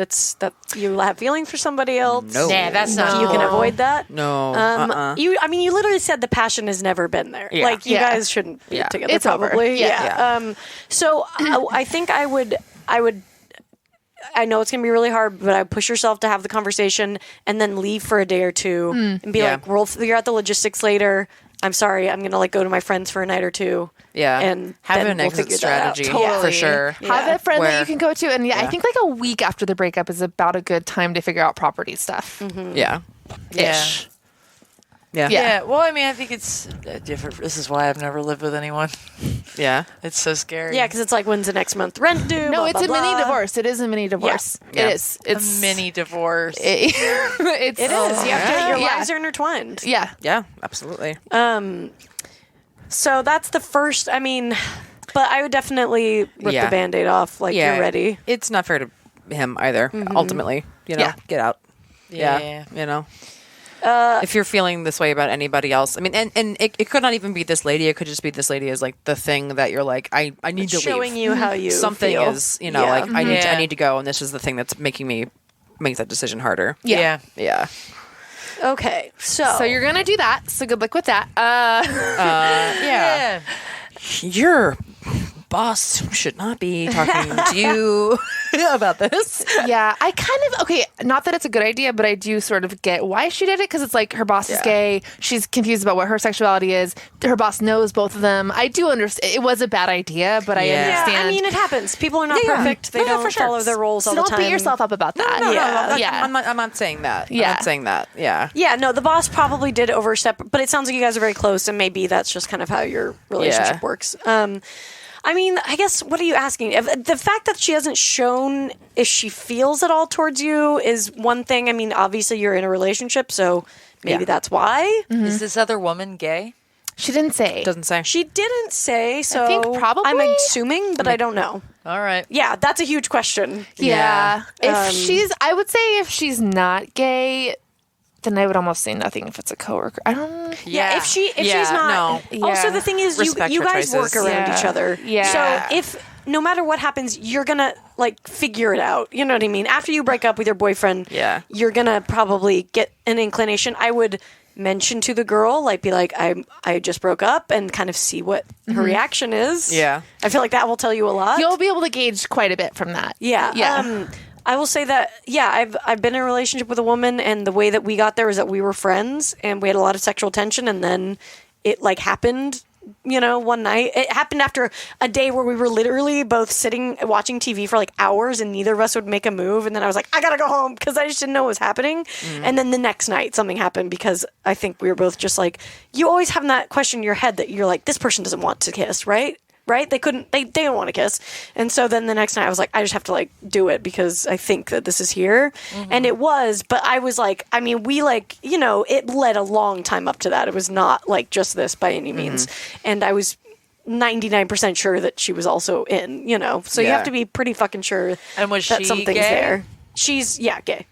A: you have feelings for somebody else.
F: No.
E: Nah, that's not.
A: You can avoid that.
F: No.
A: You literally said the passion has never been there.
F: Yeah.
A: Like you
C: Yeah.
A: guys shouldn't be
F: Yeah.
A: together.
C: It's over.
A: Probably.
C: Yeah.
A: Yeah. So I think I would. I know it's gonna be really hard, but I push yourself to have the conversation and then leave for a day or two and be
F: Yeah.
A: like, we'll figure out the logistics later. I'm sorry, I'm gonna go to my friends for a night or two.
F: Yeah.
A: And
F: have
A: then
F: an
A: we'll
F: exit
A: figure that out.
F: strategy
A: Totally.
F: for sure.
C: Have a friend that
F: Where-
C: you can go to, and I think like a week after the breakup is about a good time to figure out property stuff.
F: Yeah.
C: Ish.
F: Yeah.
E: Yeah. Well, I mean, I think it's different. This is why I've never lived with anyone.
F: Yeah.
E: It's so scary.
A: Yeah, because it's like, when's the next month rent due?
C: No,
A: Blah,
C: it's
A: blah,
C: a mini
A: blah.
C: divorce. It is a mini divorce.
F: Yeah.
C: It is. It's
E: a mini divorce.
C: It's
A: It is. Your
C: Yeah.
A: lives are intertwined.
C: Yeah.
F: Yeah. Absolutely.
A: So that's the first. I mean, but I would definitely rip
F: Yeah.
A: the Band-Aid off. Like
F: Yeah.
A: you're ready.
F: It's not fair to him either. Ultimately,
C: Yeah.
F: get out.
E: Yeah.
F: If you're feeling this way about anybody else, I mean, and it could not even be this lady. It could just be this lady is like the thing that you're like, I need to
A: Showing
F: leave.
A: you how you
F: Something
A: feel.
F: is,
A: Yeah.
F: like I
E: Yeah.
F: need to go, and this is the thing that's making me make that decision harder.
E: Yeah.
F: Yeah.
A: Okay,
C: So you're gonna do that. So good luck with that.
E: Yeah.
F: Your boss should not be talking to you about this.
C: Yeah, I kind of not that it's a good idea, but I do sort of get why she did it because it's like her boss is gay. She's confused about what her sexuality is. Her boss knows both of them. I do understand it was a bad idea, but I
A: Yeah,
C: understand.
A: I mean, it happens. People are not
F: Yeah.
A: perfect. They
F: No,
A: don't
F: for sure.
A: follow their roles
C: so
A: all the
C: don't
A: time.
C: beat yourself up about that.
F: I'm not saying that.
C: Yeah.
F: I'm not saying that. Yeah.
A: Yeah, no, the boss probably did overstep, but it sounds like you guys are very close, and maybe that's just kind of how your relationship
F: Yeah.
A: works. I mean, I guess, what are you asking? The fact that she hasn't shown if she feels at all towards you is one thing. I mean, obviously you're in a relationship, so maybe
F: Yeah.
A: that's why.
E: Is this other woman gay?
C: She didn't say.
F: Doesn't say.
A: She didn't say, so
C: think probably.
A: I'm assuming, but I don't know.
E: All right.
A: Yeah, that's a huge question.
C: Yeah.
F: Yeah.
C: I would say if she's not gay, then I would almost say nothing if it's a coworker. I don't.
A: Yeah, if she's not.
F: no.
A: Also,
C: Yeah.
A: the thing is,
F: Respect
A: you
F: her
A: guys work
F: choices.
A: around
C: Yeah.
A: each other.
C: Yeah.
A: So if no matter what happens, you're gonna like figure it out. You know what I mean? After you break up with your boyfriend,
F: Yeah.
A: you're gonna probably get an inclination. I would mention to the girl, like, be like, I just broke up, and kind of see what her reaction is.
F: Yeah.
A: I feel like that will tell you a lot.
C: You'll be able to gauge quite a bit from that.
A: Yeah.
C: Yeah.
A: I will say that, I've been in a relationship with a woman, and the way that we got there was that we were friends, and we had a lot of sexual tension, and then it, like, happened, one night. It happened after a day where we were literally both sitting, watching TV for, like, hours, and neither of us would make a move, and then I was like, I gotta go home, because I just didn't know what was happening. And then the next night, something happened, because I think we were both just like, you always have that question in your head that you're like, this person doesn't want to kiss, right? Right? They don't want to kiss. And so then the next night I was like, I just have to like do it because I think that this is here. And it was, but I was like, I mean, we like, it led a long time up to that. It was not like just this by any means. And I was 99% sure that she was also in, so you
F: Yeah.
A: have to be pretty fucking sure
E: And was
A: that
E: she
A: something's
E: gay?
A: there. She's, gay.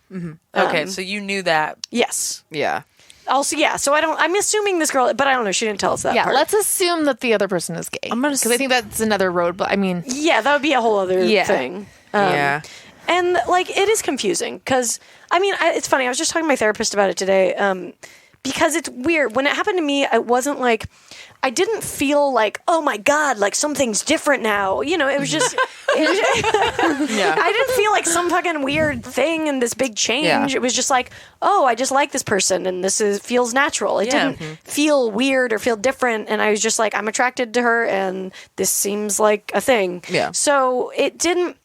E: Okay, so you knew that.
A: Yes.
F: Yeah.
A: Also, so I'm assuming this girl, but I don't know. She didn't tell us that
C: Yeah,
A: part.
C: let's assume that the other person is gay. Because I think that's another roadblock. I mean,
A: Yeah, that would be a whole other
C: Yeah.
A: thing.
F: Yeah.
A: And like, it is confusing because I mean, it's funny. I was just talking to my therapist about it today because it's weird. When it happened to me, it wasn't like I didn't feel like, oh my God, like something's different now. It was just, I didn't feel like some fucking weird thing and this big change.
F: Yeah.
A: It was just like, oh, I just like this person and feels natural. It
E: Yeah.
A: didn't feel weird or feel different. And I was just like, I'm attracted to her and this seems like a thing.
F: Yeah.
A: So it didn't,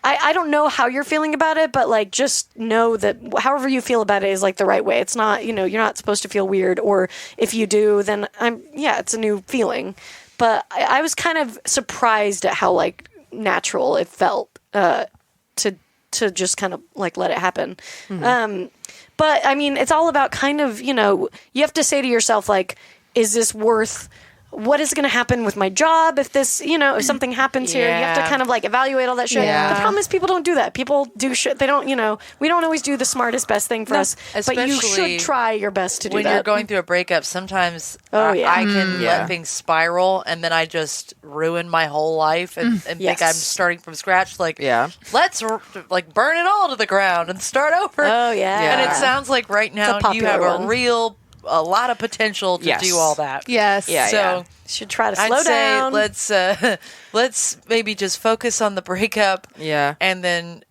A: I don't know how you're feeling about it, but like just know that however you feel about it is like the right way. It's not, you're not supposed to feel weird, or if you do, then it's a new feeling. But I was kind of surprised at how like natural it felt to just kind of like let it happen. But I mean, it's all about kind of, you have to say to yourself, like, is this worth, what is going to happen with my job if this, if something happens here? You have to kind of like evaluate all that shit.
F: Yeah.
A: The problem is people don't do that. People do shit. They don't, we don't always do the smartest, best thing for us. But you
E: especially
A: should try your best to do
E: when
A: that.
E: you're going through a breakup, sometimes I can let things spiral, and then I just ruin my whole life and think I'm starting from scratch. Like, let's like burn it all to the ground and start over.
A: Oh, yeah.
E: And it sounds like right now you have a lot of potential to do all that.
C: Yes.
F: Yeah.
E: So
A: should try to
E: I'd
A: slow
E: say
A: down.
E: let's maybe just focus on the breakup.
F: Yeah.
E: And then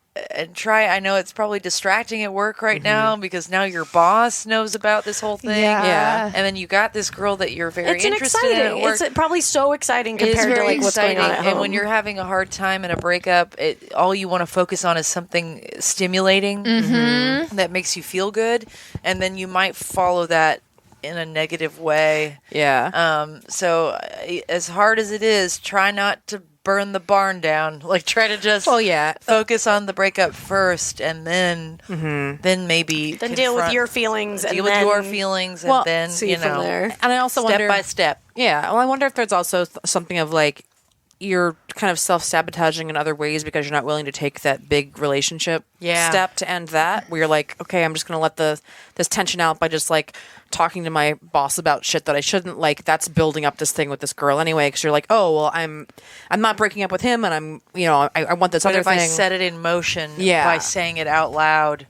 E: try. I know it's probably distracting at work right now because now your boss knows about this whole thing.
C: Yeah.
E: And then you got this girl that you're very
A: It's
E: interested in at work.
A: It's probably so exciting
E: It is
A: compared to
E: very
A: like what's going on at
E: exciting.
A: home.
E: And when you're having a hard time in a breakup, all you want to focus on is something stimulating that makes you feel good, and then you might follow that in a negative way.
F: Yeah.
E: So as hard as it is, try not to burn the barn down. Like, try to just focus on the breakup first, and then maybe
A: then deal with your feelings and
E: deal
A: then
E: with your feelings,
F: Well,
E: and then
A: see from there.
F: And I also
E: step
F: wonder,
E: by step.
F: Yeah. Well, I wonder if there's also something of like you're kind of self-sabotaging in other ways because you're not willing to take that big relationship step to end that, where you're like, okay, I'm just going to let this tension out by just like talking to my boss about shit that I shouldn't. Like, that's building up this thing with this girl anyway, because you're like, oh, well, I'm not breaking up with him, and I'm, I want this
E: But
F: other
E: if
F: thing.
E: I set it in motion by saying it out loud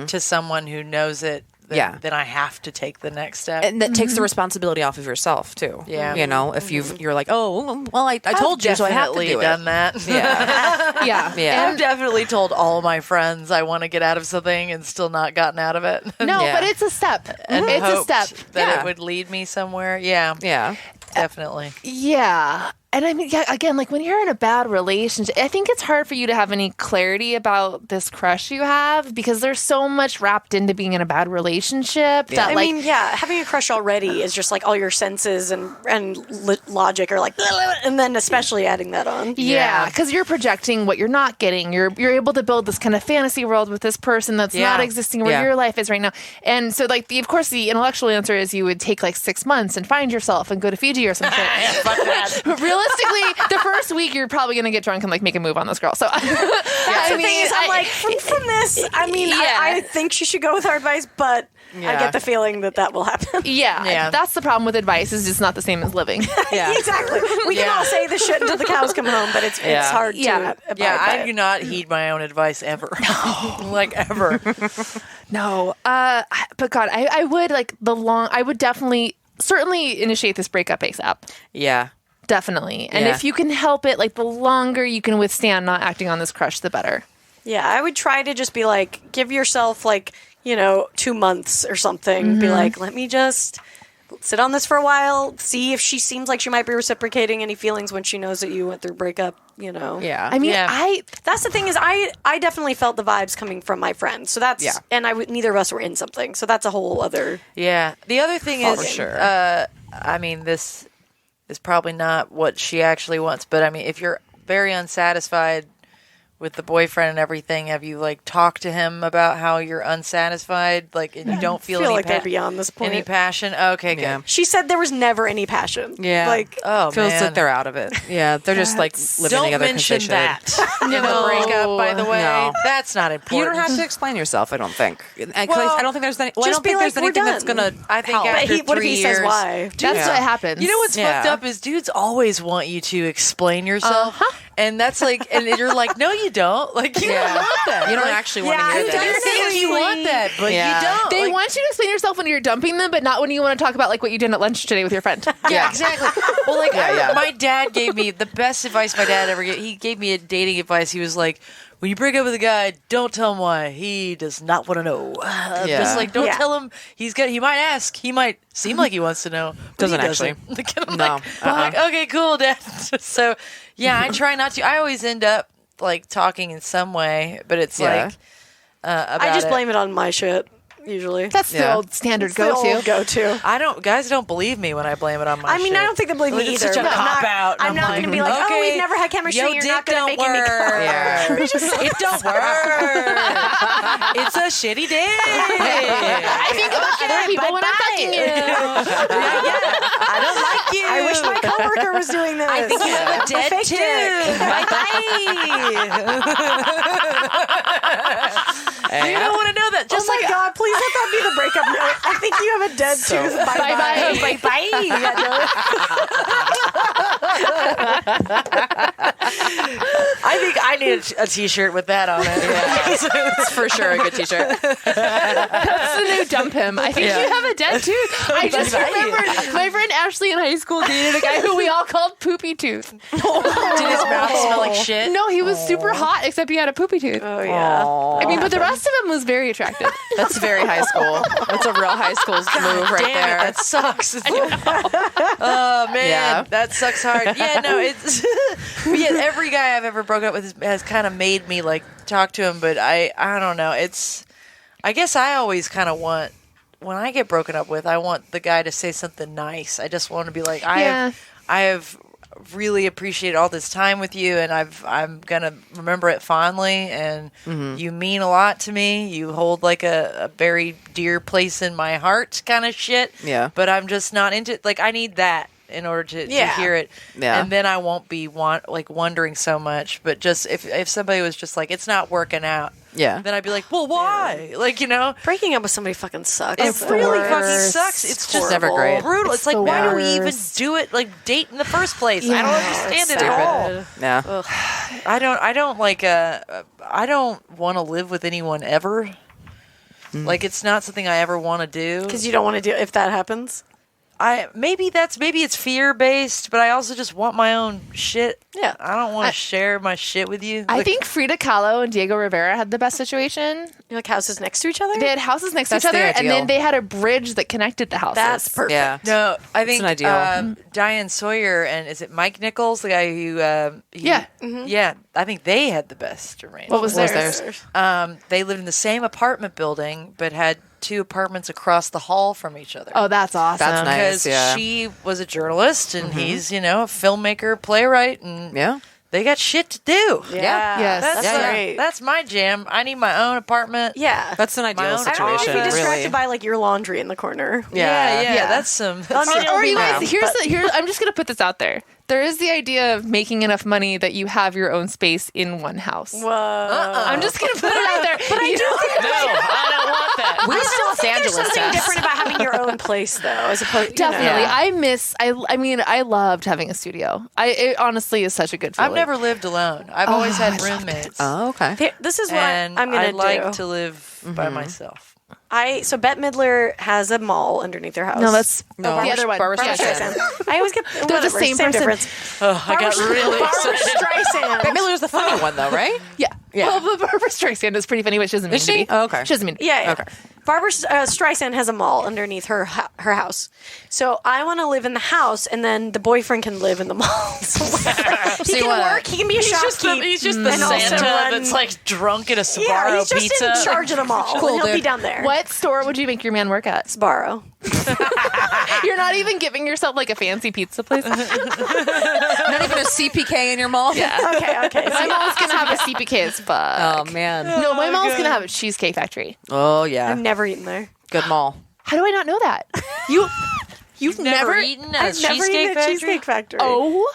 E: to someone who knows it, then I have to take the next step.
F: And that takes the responsibility off of yourself too.
E: Yeah.
F: If you're like, oh, well, I told you, so I have to do
E: done
F: it.
E: that.
F: Yeah. Yeah.
E: I've definitely told all my friends I want to get out of something and still not gotten out of it.
C: No,
F: Yeah.
C: but it's a step.
E: And
C: It's a
E: hoped
C: step.
E: that it would lead me somewhere. Yeah.
F: Yeah.
E: Definitely.
C: Yeah. And I mean, again, like when you're in a bad relationship, I think it's hard for you to have any clarity about this crush you have because there's so much wrapped into being in a bad relationship that,
A: I
C: like,
A: mean, having a crush already is just like all your senses and logic are like, and then especially adding that on.
C: yeah, because you're projecting what you're not getting. You're able to build this kind of fantasy world with this person that's not existing where your life is right now. And so, like, of course, the intellectual answer is you would take like 6 months and find yourself and go to Fiji or some shit. Realistically, the first week you're probably going to get drunk and like make a move on this girl. So
A: That's the thing is, I'm like, from this, I mean, I think she should go with our advice, but I get the feeling that will happen.
C: Yeah, that's the problem with advice is it's not the same as living.
A: Exactly. We can all say this shit until the cows come home, but it's hard to abide by
E: I
A: it.
E: do not heed my own advice ever. Like, ever.
C: No, but God, I would I would certainly initiate this breakup ASAP.
F: Yeah.
C: Definitely. And
F: Yeah.
C: if you can help it, like the longer you can withstand not acting on this crush, the better.
A: Yeah, I would try to just be like, give yourself like, 2 months or something. Be like, let me just sit on this for a while, see if she seems like she might be reciprocating any feelings when she knows that you went through breakup,
F: Yeah.
C: I mean,
A: That's the thing is I definitely felt the vibes coming from my friends. So that's, and neither of us were in something. So that's a whole other.
E: Yeah. The other thing is,
F: sure.
E: I mean, this is probably not what she actually wants, but I mean, if you're very unsatisfied with the boyfriend and everything, have you like talked to him about how you're unsatisfied, like, and you don't feel any
A: like they're beyond this point.
E: any passion? Okay, good.
F: Yeah.
A: She said there was never any passion.
F: Yeah.
A: Like,
E: Oh,
F: Feels
E: man.
F: like they're out of it. Yeah. They're just like living
E: Don't
F: together 'cause they
E: mention
F: should.
E: that in the breakup, by the way.
F: No.
E: That's not important.
F: You don't have to explain yourself, I don't think. I don't think there's any. Well, I
A: just
F: don't think
A: be
F: there's
A: like, we're
F: anything that's
A: done.
F: gonna.
E: I think
F: help.
E: after
A: what if
E: 3
A: he
E: years,
A: says why?
C: that's what happens.
E: You know what's
F: Yeah.
E: fucked up is dudes always want you to explain yourself, and that's like, and you're like, no, you don't. Like, you don't want that.
F: You don't
E: Like,
F: actually want to
A: yeah,
F: hear
A: I
F: that.
E: You think you want that, but
F: Yeah.
E: you don't.
C: They
E: Like,
C: want you to explain yourself when you're dumping them, but not when you want to talk about like what you did at lunch today with your friend.
E: Yeah, exactly. Well, like,
F: Yeah.
E: my dad gave me the best advice my dad ever gave. He gave me a dating advice. He was like, when you break up with a guy, don't tell him why. He does not want to know.
F: Yeah.
E: Just like, don't
A: Yeah.
E: tell him. He might ask. He might seem like he wants to know. But
F: Doesn't
E: he
F: actually.
E: Like, I'm
F: No.
E: like, okay, cool, Dad. So, yeah, I try not to. I always end up like talking in some way, but it's
F: Yeah.
E: like about
A: I just
E: it.
A: blame it on my shit. usually.
C: That's the old standard
A: It's the
C: go-to.
A: old go-to.
E: Guys don't believe me when I blame it on my
A: I mean,
E: shit.
A: I don't think they believe me
E: It's
A: either.
E: such a
A: but
E: cop out.
A: I'm not going to be like, oh, we've never had chemistry.
E: Yo,
A: You're
E: dick
A: not going to
E: don't
A: make me
E: work.
A: come.
F: Yeah.
E: It don't work. It's a shitty dick.
C: I think about other people when I'm fucking you.
E: I don't like you.
A: I wish my coworker was doing this.
E: I think you have a dead
A: fake
E: tooth.
A: dick.
E: Bye-bye. You don't want to know that. Just
A: Oh my God, please let that be the breakup note. I think you have a dead tooth. Bye-bye.
C: Bye-bye.
E: I think I need a t-shirt with that on it.
F: It's for sure a good t-shirt.
C: That's the new dump him. I think you have a dead tooth. I just remembered my friend Ashley in high school dated a guy who we all called Poopy Tooth.
E: Did his mouth smell like shit?
C: No, he was super hot, except he had a poopy tooth.
A: Oh, yeah.
C: I mean, but the rest of him was very attractive.
F: That's very high school. That's a real high school move right
E: Damn
F: there.
E: it, that sucks. Oh man,
F: Yeah.
E: that sucks hard. Yeah, no, it's every guy I've ever broke up with has kind of made me like talk to him, but I don't know. I guess I always kind of want when I get broken up with, I want the guy to say something nice. I just want to be like, I have really appreciated all this time with you, and I'm gonna remember it fondly, and you mean a lot to me. You hold like a very dear place in my heart, kind of shit.
F: Yeah.
E: But I'm just not into like I need that in order to hear it.
F: Yeah.
E: And then I won't be wondering so much. But just if somebody was just like it's not working out.
F: Yeah.
E: Then I'd be like, well, why? Like, you know,
A: Breaking up with somebody fucking sucks.
E: it really fucking sucks. It's just
F: never great.
E: brutal. It's like,
C: the
E: why do we even
C: worst.
E: do it? Like, date in the first place? I don't understand it
A: stupid.
E: at all.
F: Yeah.
E: I don't want to live with anyone ever. Like, it's not something I ever want to do.
A: Because you don't want to do if that happens.
E: Maybe it's fear based, but I also just want my own shit.
A: Yeah.
E: I don't want to share my shit with you.
C: I
E: Like,
C: think Frida Kahlo and Diego Rivera had the best situation.
A: You're like houses next to each other?
C: They had houses next
F: That's
C: to each
F: the
C: other, and
F: ideal.
C: then they had a bridge that connected the houses.
A: That's perfect.
F: Yeah.
E: no, I think
F: an ideal.
E: Diane Sawyer and is it Mike Nichols, the guy who
C: Yeah.
E: yeah, I think they had the best arrangement.
C: What was
F: What was
C: theirs?
F: theirs?
E: They lived in the same apartment building, but had 2 apartments across the hall from each other.
C: Oh, that's awesome.
F: That's nice.
E: Because
F: yeah.
E: she was a journalist and he's, a filmmaker, playwright, and
F: Yeah.
E: they got shit to do.
A: Yeah.
C: Yes.
E: That's
A: That's
F: Yeah.
A: great.
E: That's my jam. I need my own apartment.
A: Yeah.
F: That's an ideal
E: own-
A: I don't want to
F: situation.
A: be distracted
F: really.
A: by like your laundry in the corner.
E: Yeah,
F: Yeah.
E: that's some.
A: I mean, it'll
C: Or
A: be
C: you guys,
A: loud,
C: here's I'm just gonna put this out there. There is the idea of making enough money that you have your own space in one house.
A: Whoa.
C: I'm just gonna put it out there. But I do think
B: I don't want that.
F: We still Los
A: There's
F: Angeles
A: something
F: test.
A: different about having your own place, though, as opposed to
C: definitely.
F: Yeah.
C: I mean, I loved having a studio. It honestly is such a good feeling.
E: I've never lived alone. I've always had roommates.
F: Oh, okay.
A: This is what
E: and
A: I'm going
E: I
A: to
E: like
A: do.
E: to live by myself.
A: So Bette Midler has a mall underneath her house.
C: No, that's
F: No.
C: the other one.
F: Barbra
C: Yeah,
F: Streisand.
A: I always get
C: They're the
A: whatever,
C: same person.
A: difference.
E: Oh, I got really
A: Barbra
E: excited.
A: Streisand.
F: Bette Midler's the funny one, though, right?
C: Yeah.
F: Yeah.
C: Well, but Barbra Streisand is pretty funny, but she doesn't mean
F: Is
C: to
F: she?
C: be.
F: Oh, okay.
C: She doesn't mean.
A: Yeah.
F: Okay.
A: Barbara Streisand has a mall underneath her house. So I want to live in the house, and then the boyfriend can live in the mall. So he can work. He can be a shopkeep.
E: He's just the
A: and also
E: Santa
A: run-
E: that's like drunk at a Sbarro
A: Yeah, he's just
E: pizza.
A: in charge of the mall.
F: Cool,
A: and he'll
F: dude.
A: be down there.
C: What store would you make your man work at?
A: Sbarro.
C: You're not even giving yourself like a fancy pizza place.
F: Not even a CPK in your mall?
C: Yeah.
A: Okay.
C: My mom's gonna have a CPK as fuck.
F: Oh, man.
C: No, my mom's gonna have a Cheesecake Factory.
F: Oh, yeah.
A: I've never eaten there.
F: Good mall.
C: How do I not know that? You've
E: Never eaten at a
A: I've never
E: Cheesecake
A: eaten at
E: Factory?
A: Cheesecake Factory.
C: Oh,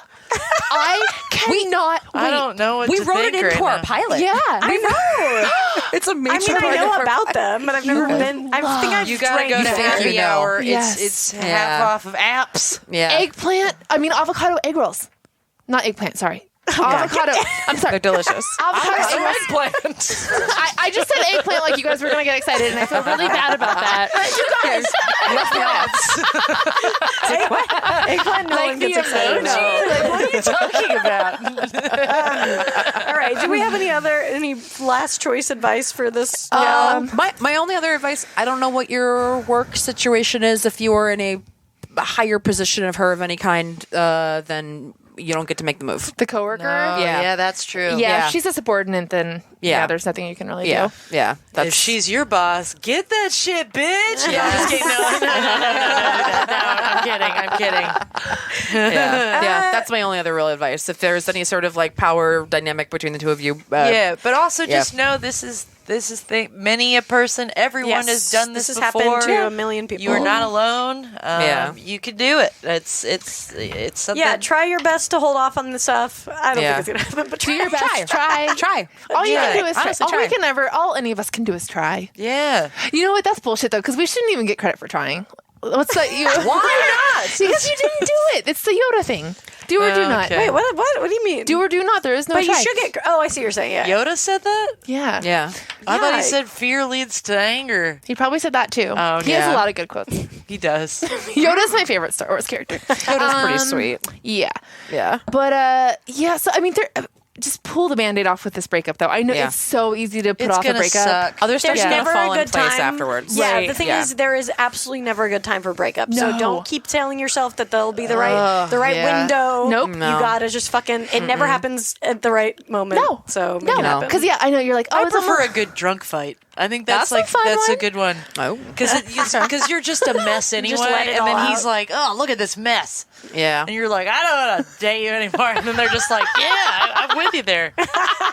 C: I cannot.
E: I don't know what
F: We
E: to
F: wrote
E: think
F: it into
E: right
F: our
E: now.
F: pilot.
C: Yeah,
A: I know.
F: It's a major
A: I mean, I
F: part
A: know
F: of our
A: about them, but I've never been. I think I've
E: You gotta
A: drank
E: go to
A: there.
E: happy
F: you know.
E: hour.
C: Yes.
E: It's
F: Yeah.
E: half off of apps.
F: Yeah.
C: eggplant. I mean, avocado egg rolls. Not eggplant. Sorry. Avocado. I'm sorry.
F: They're delicious.
C: Avocado egg rolls.
E: Eggplant.
C: I just said eggplant like you guys were gonna get excited, and I feel really bad about that. You guys,
A: Eggplant, no
C: like
A: one
C: the
A: gets excited
C: emoji.
A: about.
C: Like, what are you talking about?
A: All right. Do we have any last choice advice for this?
F: My only other advice, I don't know what your work situation is. If you are in a higher position of her of any kind, then you don't get to make the move.
C: The coworker.
E: Yeah, that's true.
C: Yeah, if she's a subordinate, then
F: Yeah.
C: there's nothing you can really
F: Yeah,
C: do.
F: yeah.
E: If she's your boss, get that shit, bitch. Yeah, I'm just kidding. I'm kidding.
F: yeah. That's my only other real advice. If there's any sort of like power dynamic between the two of you,
E: Yeah, but also just know this is many a person. Everyone has done this
A: has
E: before.
A: happened to a million people.
E: You are not alone. You can do it. It's something.
A: Yeah, try your best to hold off on the stuff. I don't
F: Yeah.
A: think it's gonna happen, but
C: Do your best. Try.
F: try.
C: All you
E: Yeah,
C: can do is try.
F: honestly,
C: All we
F: try.
C: can all any of us can do is try.
E: Yeah.
C: You know what? That's bullshit though, because we shouldn't even get credit for trying. What's that? Why not? Because you didn't do it. It's the Yoda thing. Do or do not.
E: Okay.
A: wait, what do you mean?
C: Do or do not. There is no
A: but you
C: try.
A: should get. Oh, I see what you're saying. Yeah.
E: Yoda said that?
C: Yeah.
F: Yeah.
E: I thought he
A: Yeah.
E: said fear leads to anger.
C: He probably said that too.
E: Oh,
C: he has
E: yeah.
C: a lot of good quotes.
E: He does.
C: Yoda's my favorite Star Wars character.
F: Yoda's pretty sweet.
C: Yeah.
F: Yeah.
C: But yeah, so I mean, just pull the Band-Aid off with this breakup, though. I know
F: Yeah.
C: it's so easy to put
E: It's
C: off a
E: gonna
C: breakup.
E: suck.
F: Other stuff's
A: There's
F: gonna
A: never
F: fall
A: a
F: in
A: good
F: place
A: time
F: afterwards.
A: Yeah,
C: Right.
A: the thing
F: Yeah.
A: is, there is absolutely never a good time for breakup. So
C: No.
A: don't keep telling yourself that there'll be the right window.
C: Nope.
A: You gotta just fucking. It never happens at the right moment.
C: No.
A: So make it
C: No,
A: happen.
C: because I know you're like, oh,
E: I
C: it's
E: prefer
C: almost-
E: a good drunk fight. I think that's
C: That's a fun
E: a
C: one.
E: good one.
F: Oh.
E: Because you're just a mess anyway,
A: let it
E: and then
A: all
E: he's
A: out.
E: like, "Oh, look at this mess,"
F: Yeah.
E: and you're like, "I don't want to date you anymore," and then they're just like, "Yeah, I'm with you there."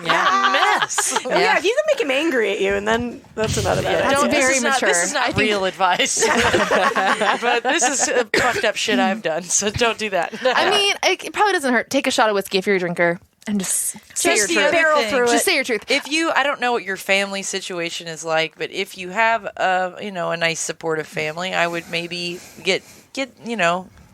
F: Yeah.
E: Mess.
A: Oh, yeah, if you can make him angry at you, and then that's another bad idea.
C: That's
E: Don't-
C: very
E: this is not-
C: mature.
E: This is not real advice, but this is fucked up shit I've done. So don't do that.
C: I mean, it probably doesn't hurt. Take a shot of whiskey if you're a drinker and just say your
E: Just the
C: truth.
E: other
A: barrel
E: thing.
A: through it.
C: Just say your truth.
E: If you, I don't know what your family situation is like, but if you have a nice supportive family, I would maybe get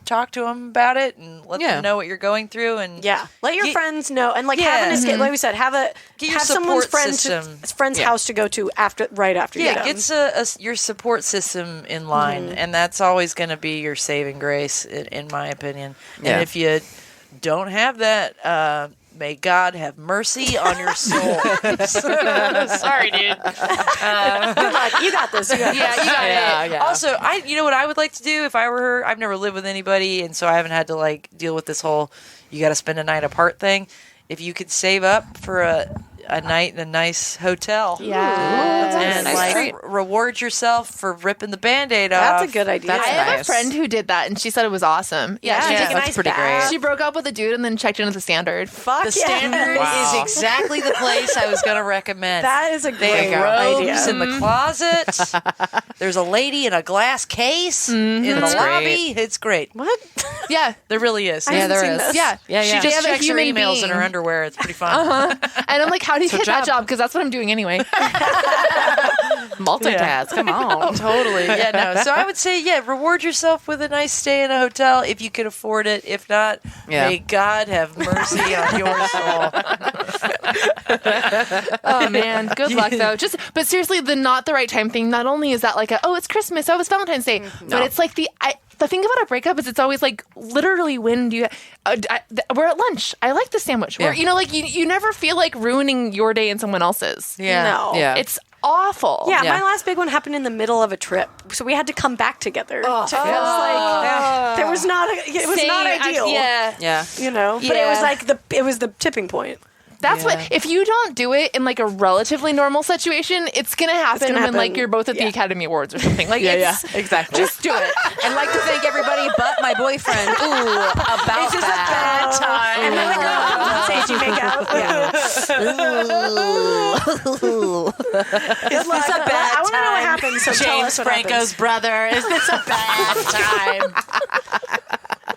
E: talk to them about it and let them know what you're going through, and
A: Yeah, let your
E: Get-
A: friends know, and like
E: Yeah.
A: have an escape. Like we said, have
E: your
A: someone's
E: support system.
A: friend's house to go to right after you're done.
E: gets your support system in line, and that's always going to be your saving grace, in my opinion.
F: Yeah.
E: And if you don't have that, may God have mercy on your soul. Sorry, dude.
A: Good luck. You got this. You got this.
F: Yeah.
E: Also, you know what I would like to do if I were her? I've never lived with anybody, and so I haven't had to like deal with this whole you got to spend a night apart thing. If you could save up for a night in a nice hotel, and
F: nice
E: like
F: treat.
E: reward yourself for ripping the Band-Aid off.
A: That's a good idea.
F: That's
C: I have a
F: nice.
C: friend who did that, and she said it was awesome.
A: Yeah,
C: she,
A: take a
F: that's
A: nice
F: pretty
A: bath.
F: great.
C: she broke up with a dude and then checked into the Standard.
A: Fuck
E: The
A: yeah.
E: Standard
F: Wow.
E: is exactly the place I was going to recommend.
A: That is a
E: They
A: great
E: have robes
A: idea.
E: in the closet. There's a lady in a glass case in the
F: That's
E: lobby. It's great.
A: What?
C: Yeah,
E: There really is.
F: Yeah, there
A: seen
F: is.
A: this.
C: yeah,
F: Yeah,
E: She
F: yeah.
C: They
E: just
C: have a
E: checks her
C: human
E: emails in her
C: being.
E: underwear. It's pretty fun.
C: And I'm like, how do you get that
F: job.
C: job? Because that's what I'm doing anyway.
F: Multitask. Come on.
E: Totally. Yeah, no. So I would say, reward yourself with a nice stay in a hotel if you can afford it. If not, may God have mercy on your soul.
C: Oh man, good luck though. But seriously, the not the right time thing. Not only is that like it's Christmas, it's Valentine's Day, but it's like the thing about a breakup is it's always like literally when do you? We're at lunch. I like the sandwich.
F: Yeah.
C: You never feel like ruining your day and someone else's.
E: Yeah.
A: No.
F: Yeah.
C: It's awful.
A: Yeah,
F: Yeah.
A: my last big one happened in the middle of a trip, so we had to come back together. It was like there was not. It was not ideal.
C: Yeah.
F: Yeah.
A: You know, but it
C: Yeah.
A: was like it was the tipping point.
C: That's what, if you don't do it in like a relatively normal situation, it's going to happen when like
A: happen.
C: you're both at the Academy Awards or something. Like,
F: Exactly.
C: just do it.
F: I'd like to thank everybody but my boyfriend. Ooh, about
A: It's just
F: that.
A: a bad time. And then like, say you make out. Good luck.
E: a bad
A: I want to know what
E: time?
A: happened. So tell
E: James
A: us what
E: Franco's
A: happens.
E: brother. Is this a bad time?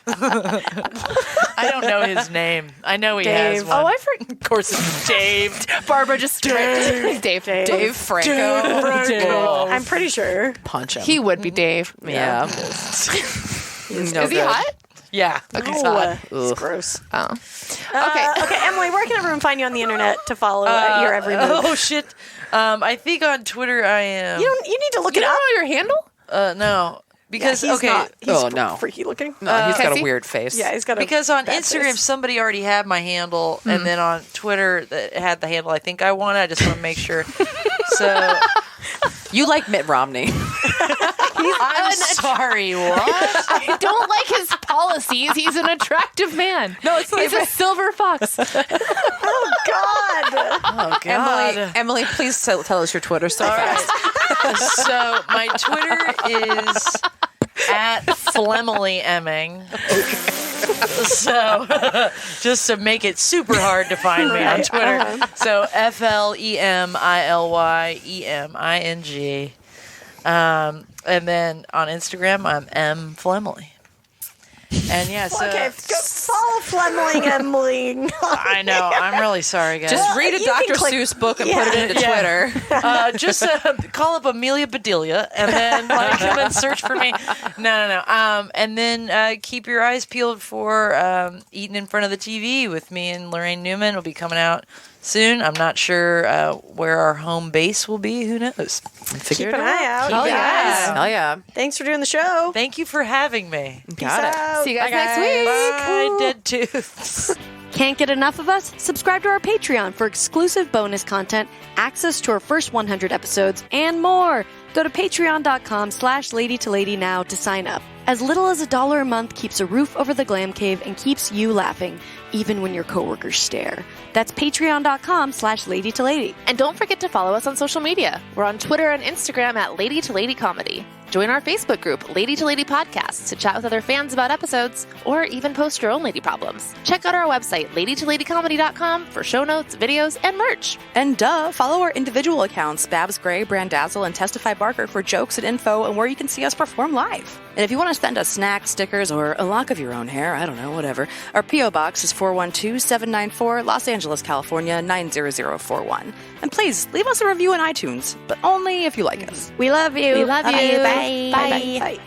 E: I don't know his name. I know he has
A: Dave.
E: one.
C: Oh, I forgot.
E: Of course it's Dave.
C: Barbara just Dave.
F: Dave Franco.
A: I'm pretty sure.
F: Punch him.
C: He would be Dave.
F: yeah.
C: Is he hot?
E: Yeah.
A: Oh, it's gross.
C: Oh.
A: Okay, Emily, where can everyone find you on the internet to follow your every move?
E: Oh shit. I think on Twitter I am.
A: You need to look
C: You
A: it
C: don't
A: up.
C: know your handle?
E: No. Because
A: he's
E: okay.
A: not, he's freaky looking.
F: No, he's got
C: Casey?
F: a weird face.
A: Yeah, he's got a
E: Because on
A: bad
E: Instagram,
A: face.
E: somebody already had my handle, and then on Twitter, that had the handle I think I want. I just want to make sure. So
F: You like Mitt Romney.
E: I'm sorry, what?
C: I don't like his policies. He's an attractive man. No, he's a silver fox.
A: Oh God.
E: Oh, God.
F: Emily, please tell us your Twitter so fast.
E: So my Twitter is at Flemily Emming. So just to make it super hard to find me on Twitter. So FLEMILYEMING. And then on Instagram, I'm M Flemily. And yeah, so
A: Okay, follow Fleming Emily.
E: I know. I'm really sorry, guys.
F: Just read a
A: you can
F: Dr.
A: click-
F: Seuss book and put it into Twitter.
E: Just call up Amelia Bedelia and then come and search for me. No. And then keep your eyes peeled for Eating in Front of the TV with me and Lorraine Newman. Will be coming out soon. I'm not sure where our home base will be. Who knows?
A: Keep an eye out.
F: Hell
A: you guys.
F: yeah. Hell yeah.
A: Thanks for doing the show.
E: Thank you for having me.
F: Got it.
A: Out.
C: See you guys next week.
E: Bye, dead tooths.
A: Can't get enough of us? Subscribe to our Patreon for exclusive bonus content, access to our first 100 episodes, and more. Go to patreon.com/ladytolady now to sign up. As little as $1 a month keeps a roof over the glam cave and keeps you laughing, even when your coworkers stare. That's patreon.com/ladytolady.
C: And don't forget to follow us on social media. We're on Twitter and Instagram at Lady to Lady Comedy. Join our Facebook group, Lady to Lady Podcasts, to chat with other fans about episodes, or even post your own lady problems. Check out our website, ladytoladycomedy.com, for show notes, videos, and merch.
F: And follow our individual accounts, Babs Gray, Brandazzle, and Testify Barker for jokes and info and where you can see us perform live. And if you want to send us snacks, stickers, or a lock of your own hair, I don't know, whatever, our P.O. Box is 412-794, Los Angeles, California, 90041. And please, leave us a review on iTunes, but only if you like us.
A: We love you.
C: We love you.
A: Bye. Bye. Bye.